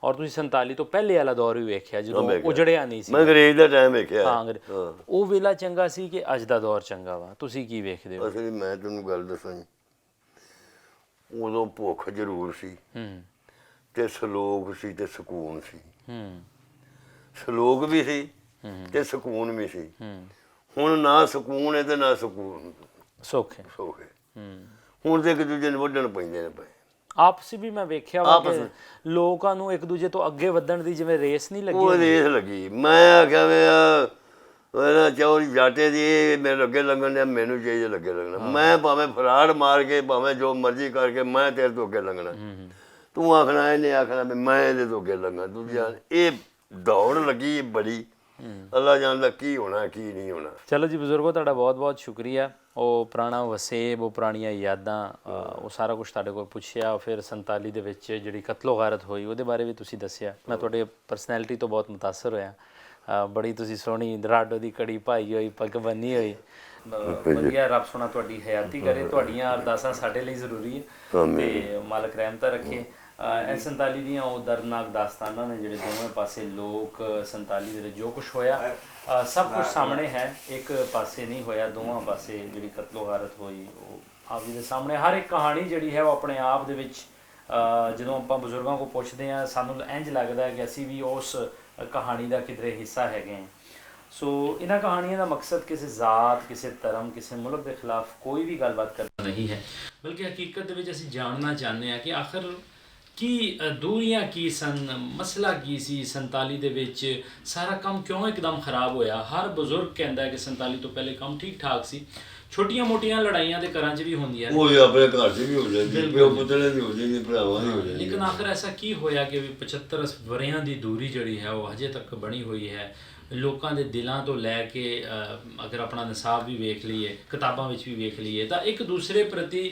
ਔਰ ਤੁਸੀਂ 47 ਤੋਂ ਪਹਿਲੇ ਵਾਲਾ ਦੌਰ ਵੀ ਵੇਖਿਆ ਜਦੋਂ ਉਜੜਿਆ ਨਹੀਂ ਸੀ। ਮੈਂ ਅੰਗਰੇਜ਼ ਦਾ ਟਾਈਮ ਵੇਖਿਆ। ਹਾਂ, ਉਹ ਵੇਲਾ ਚੰਗਾ ਸੀ ਕਿ ਅੱਜ ਦਾ ਦੌਰ ਚੰਗਾ ਵਾ? ਤੁਸੀਂ ਕੀ ਵੇਖਦੇ ਹੋ? ਅਸਲ ਮੈਂ ਤੈਨੂੰ ਗੱਲ ਦੱਸਾਂ ਜੀ, ਉਦੋਂ ਭੁੱਖ ਜ਼ਰੂਰ ਸੀ ਤੇ ਸਲੋਕ ਸੀ ਤੇ ਸਕੂਨ ਸੀ। ਸਲੋਕ ਵੀ ਸੀ ਤੇ ਸਕੂਨ ਵੀ ਸੀ। ਹੁਣ ਨਾ ਸਕੂਨ ਹੈ ਤੇ ਨਾ ਸਕੂਨ ਸੁੱਖ ਹੈ। ਹੁਣ ਤੇ ਇੱਕ ਦੂਜੇ ਨੂੰ ਵੱਢਣ ਪੈਂਦੇ ਨੇ ਪਏ। ਆਪਸੀ ਵੀ ਮੈਂ ਵੇਖਿਆ ਵਾ ਕਿ ਲੋਕਾਂ ਨੂੰ ਇੱਕ ਦੂਜੇ ਤੋਂ ਅੱਗੇ ਵਧਣ ਦੀ ਜਿਵੇਂ ਰੇਸ ਨਹੀਂ ਲੱਗੀ। ਉਹ ਰੇਸ ਲੱਗੀ। ਮੈਂ ਆਖਿਆ ਵੇ ਨਾ ਚੌਰੀ ਜਾਟੇ ਦੀ ਮੇਰੇ ਅੱਗੇ ਲੰਘਣ ਡਿਆ, ਮੈਨੂੰ ਚਾਹੀਦਾ ਲੱਗੇ ਲੱਗਣਾ। ਮੈਂ ਭਾਵੇਂ ਫਰਾੜ ਮਾਰ ਕੇ ਭਾਵੇਂ ਜੋ ਮਰਜ਼ੀ ਕਰਕੇ ਮੈਂ ਤੇਰੇ ਤੋਂ ਅੱਗੇ ਲੰਘਣਾ। ਤੂੰ ਆਖਣਾ ਇਹਨੇ ਆਖਣਾ ਵੀ ਮੈਂ ਇਹਦੇ ਤੋਂ ਅੱਗੇ ਲੰਘਾਂ। ਤੂੰ ਜਾਣ ਇਹ ਦੌੜ ਲੱਗੀ ਬੜੀ, ਅੱਲਾ ਜਾਣਦਾ ਕੀ ਹੋਣਾ ਕੀ ਨਹੀਂ ਹੋਣਾ। ਚਲੋ ਜੀ ਬਜ਼ੁਰਗੋ, ਤੁਹਾਡਾ ਬਹੁਤ ਬਹੁਤ ਸ਼ੁਕਰੀਆ। ਉਹ ਪੁਰਾਣਾ ਵਸੇਬ, ਉਹ ਪੁਰਾਣੀਆਂ ਯਾਦਾਂ, ਉਹ ਸਾਰਾ ਕੁਝ ਤੁਹਾਡੇ ਕੋਲ ਪੁੱਛਿਆ। ਫਿਰ 47 ਦੇ ਵਿੱਚ ਜਿਹੜੀ ਕਤਲੋ ਗਾਰਤ ਹੋਈ ਉਹਦੇ ਬਾਰੇ ਵੀ ਤੁਸੀਂ ਦੱਸਿਆ। ਮੈਂ ਤੁਹਾਡੇ ਪਰਸਨੈਲਿਟੀ ਤੋਂ ਬਹੁਤ ਮੁਤਾਸਰ ਹੋਇਆ। ਬੜੀ ਤੁਸੀਂ ਸੋਹਣੀ ਰਾਡੋ ਦੀ ਕੜੀ ਪਾਈ ਹੋਈ, ਪੱਗ ਬੰਨੀ ਹੋਈ, ਵਧੀਆ। ਰੱਬ ਸੋਹਣਾ ਤੁਹਾਡੀ ਹਯਾਤੀ ਕਰੇ। ਤੁਹਾਡੀਆਂ ਅਰਦਾਸਾਂ ਸਾਡੇ ਲਈ ਜ਼ਰੂਰੀ ਹੈ ਤੇ ਮਾਲਕ ਰਹਿਮਤਾਂ ਰੱਖੇ। ਇਹ 47 ਦੀਆਂ ਉਹ ਦਰਦਨਾਕ ਦਾਸਤਾਨਾਂ ਨੇ ਜਿਹੜੇ ਦੋਵੇਂ ਪਾਸੇ ਲੋਕ 47 ਦੇ ਵਿੱਚ ਜੋ ਕੁਝ ਹੋਇਆ ਸਭ ਕੁਝ ਸਾਹਮਣੇ ਹੈ। ਇੱਕ ਪਾਸੇ ਨਹੀਂ ਹੋਇਆ, ਦੋਵਾਂ ਪਾਸੇ ਜਿਹੜੀ ਕਤਲੋ ਗਾਰਤ ਹੋਈ ਉਹ ਆਪ ਜੀ ਦੇ ਸਾਹਮਣੇ। ਹਰ ਇੱਕ ਕਹਾਣੀ ਜਿਹੜੀ ਹੈ ਉਹ ਆਪਣੇ ਆਪ ਦੇ ਵਿੱਚ ਜਦੋਂ ਆਪਾਂ ਬਜ਼ੁਰਗਾਂ ਕੋਲ ਪੁੱਛਦੇ ਹਾਂ ਸਾਨੂੰ ਇੰਝ ਲੱਗਦਾ ਹੈ ਕਿ ਅਸੀਂ ਵੀ ਉਸ ਕਹਾਣੀ ਦਾ ਕਿਧਰੇ ਹਿੱਸਾ ਹੈਗੇ ਹਾਂ। ਸੋ ਇਹਨਾਂ ਕਹਾਣੀਆਂ ਦਾ ਮਕਸਦ ਕਿਸੇ ਜ਼ਾਤ, ਕਿਸੇ ਧਰਮ, ਕਿਸੇ ਮੁਲਕ ਦੇ ਖਿਲਾਫ ਕੋਈ ਵੀ ਗੱਲਬਾਤ ਕਰਨਾ ਨਹੀਂ ਹੈ, ਬਲਕਿ ਹਕੀਕਤ ਦੇ ਵਿੱਚ ਅਸੀਂ ਜਾਣਨਾ ਚਾਹੁੰਦੇ ਹਾਂ ਕਿ ਆਖਰ ਕੀ ਦੂਰੀਆਂ ਕੀ ਸਨ, ਮਸਲਾ ਕੀ ਸੀ 47 ਦੇ ਵਿੱਚ, ਸਾਰਾ ਕੰਮ ਕਿਉਂ ਇੱਕਦਮ ਖਰਾਬ ਹੋਇਆ। ਹਰ ਬਜ਼ੁਰਗ ਕਹਿੰਦਾ ਕਿ 47 ਤੋਂ ਪਹਿਲੇ ਕੰਮ ਠੀਕ ਠਾਕ ਸੀ। ਛੋਟੀਆਂ ਮੋਟੀਆਂ ਲੜਾਈਆਂ ਦੇ ਘਰਾਂ 'ਚ ਵੀ ਹੁੰਦੀਆਂ ਨੇ, ਉਹ ਆਪਣੇ ਘਰ 'ਚ ਵੀ ਹੋ ਜਾਂਦੀ, ਪਿਓ ਪੁੱਤਰਾਂ ਦੀ ਹੋ ਜਾਂਦੀ, ਭਰਾਵਾਂ ਦੀ ਹੋ ਜਾਂਦੀ। ਲੇਕਿਨ ਆਖਰ ਐਸਾ ਕੀ ਹੋਇਆ ਕਿ 75 ਵਰ੍ਹਿਆਂ ਦੀ ਦੂਰੀ ਜਿਹੜੀ ਹੈ ਉਹ ਹਜੇ ਤੱਕ ਬਣੀ ਹੋਈ ਹੈ। ਲੋਕਾਂ ਦੇ ਦਿਲਾਂ ਤੋਂ ਲੈ ਕੇ ਅਗਰ ਆਪਣਾ ਨਿਸਾਬ ਵੀ ਵੇਖ ਲਈਏ, ਕਿਤਾਬਾਂ ਵਿੱਚ ਵੀ ਵੇਖ ਲਈਏ ਤਾਂ ਇੱਕ ਦੂਸਰੇ ਪ੍ਰਤੀ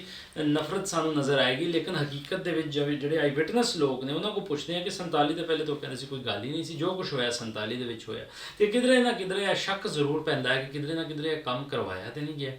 ਨਫ਼ਰਤ ਸਾਨੂੰ ਨਜ਼ਰ ਆਏਗੀ। ਲੇਕਿਨ ਹਕੀਕਤ ਦੇ ਵਿੱਚ ਜਿਹੜੇ ਆਈ ਵਿਟਨੈਸ ਲੋਕ ਨੇ ਉਹਨਾਂ ਕੋਲ ਪੁੱਛਦੇ ਆ ਕਿ 47 ਤੋਂ ਪਹਿਲੇ ਤਾਂ ਕਹਿੰਦੇ ਸੀ ਕੋਈ ਗੱਲ ਹੀ ਨਹੀਂ ਸੀ, ਜੋ ਕੁਝ ਹੋਇਆ 47 ਦੇ ਵਿੱਚ ਹੋਇਆ। ਤੇ ਕਿਧਰੇ ਨਾ ਕਿਧਰੇ ਇਹ ਸ਼ੱਕ ਜ਼ਰੂਰ ਪੈਂਦਾ ਹੈ ਕਿ ਕਿਧਰੇ ਨਾ ਕਿਧਰੇ ਇਹ ਕੰਮ ਕਰਵਾਇਆ ਤੇ ਨਹੀਂ ਗਿਆ।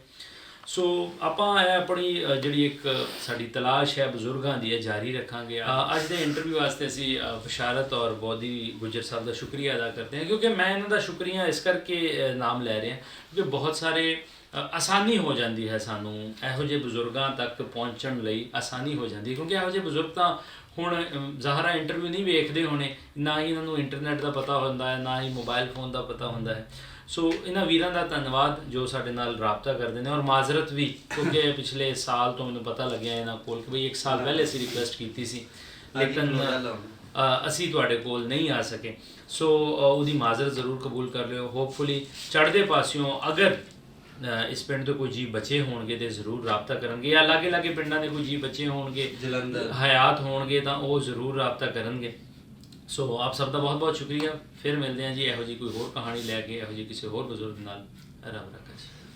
ਸੋ ਆਪਾਂ ਇਹ ਆਪਣੀ ਜਿਹੜੀ ਇੱਕ ਸਾਡੀ ਤਲਾਸ਼ ਹੈ ਬਜ਼ੁਰਗਾਂ ਦੀ, ਇਹ ਜਾਰੀ ਰੱਖਾਂਗੇ। ਅੱਜ ਦੇ ਇੰਟਰਵਿਊ ਵਾਸਤੇ ਅਸੀਂ ਬਸ਼ਾਰਤ ਔਰ ਬੋਦੀ ਗੁੱਜਰ ਸਾਹਿਬ ਦਾ ਸ਼ੁਕਰੀਆ ਅਦਾ ਕਰਦੇ ਹਾਂ, ਕਿਉਂਕਿ ਮੈਂ ਇਹਨਾਂ ਦਾ ਸ਼ੁਕਰੀਆ ਇਸ ਕਰਕੇ ਨਾਮ ਲੈ ਰਿਹਾ ਕਿਉਂਕਿ ਬਹੁਤ ਸਾਰੇ ਆਸਾਨੀ ਹੋ ਜਾਂਦੀ ਹੈ ਸਾਨੂੰ ਇਹੋ ਜਿਹੇ ਬਜ਼ੁਰਗਾਂ ਤੱਕ ਪਹੁੰਚਣ ਲਈ, ਆਸਾਨੀ ਹੋ ਜਾਂਦੀ ਹੈ ਕਿਉਂਕਿ ਇਹੋ ਜਿਹੇ ਬਜ਼ੁਰਗ ਤਾਂ ਹੁਣ ਜ਼ਾਹਰਾ ਇੰਟਰਵਿਊ ਨਹੀਂ ਵੇਖਦੇ ਹੋਣੇ, ਨਾ ਹੀ ਇਹਨਾਂ ਨੂੰ ਇੰਟਰਨੈਟ ਦਾ ਪਤਾ ਹੁੰਦਾ ਹੈ, ਨਾ ਹੀ ਮੋਬਾਈਲ ਫੋਨ ਦਾ ਪਤਾ ਹੁੰਦਾ ਹੈ। ਸੋ ਇਹਨਾਂ ਵੀਰਾਂ ਦਾ ਧੰਨਵਾਦ ਜੋ ਸਾਡੇ ਨਾਲ ਰਾਬਤਾ ਕਰਦੇ ਨੇ, ਔਰ ਮਾਜ਼ਰਤ ਵੀ ਕਿਉਂਕਿ ਪਿਛਲੇ ਸਾਲ ਤੋਂ ਮੈਨੂੰ ਪਤਾ ਲੱਗਿਆ ਇਹਨਾਂ ਕੋਲ ਕਿ ਬਈ 1 ਸਾਲ ਪਹਿਲੇ ਅਸੀਂ ਰਿਕੁਐਸਟ ਕੀਤੀ ਸੀ ਲੇਕਿਨ ਅਸੀਂ ਤੁਹਾਡੇ ਕੋਲ ਨਹੀਂ ਆ ਸਕੇ। ਸੋ ਉਹਦੀ ਮਾਜ਼ਰਤ ਜ਼ਰੂਰ ਕਬੂਲ ਕਰ ਲਿਓ। ਹੋਪਫੁਲੀ ਚੜ੍ਹਦੇ ਪਾਸਿਓਂ ਅਗਰ ਇਸ ਪਿੰਡ ਤੋਂ ਕੋਈ ਜੀ ਬਚੇ ਹੋਣਗੇ ਤੇ ਜ਼ਰੂਰ ਰਾਬਤਾ ਕਰਨਗੇ, ਜਾਂ ਲਾਗੇ ਲਾਗੇ ਪਿੰਡਾਂ ਦੇ ਕੋਈ ਜੀ ਬਚੇ ਹੋਣਗੇ, ਜਲੰਧਰ ਹਯਾਤ ਹੋਣਗੇ ਤਾਂ ਉਹ ਜ਼ਰੂਰ ਰਾਬਤਾ ਕਰਨਗੇ। ਸੋ ਆਪ ਸਭ ਦਾ ਬਹੁਤ ਬਹੁਤ ਸ਼ੁਕਰੀਆ। ਫਿਰ ਮਿਲਦੇ ਹਾਂ ਜੀ ਇਹੋ ਜਿਹੀ ਕੋਈ ਹੋਰ ਕਹਾਣੀ ਲੈ ਕੇ, ਇਹੋ ਜਿਹੇ ਕਿਸੇ ਹੋਰ ਬਜ਼ੁਰਗ ਨਾਲ। ਰੱਬ ਰੱਖਾ ਜੀ।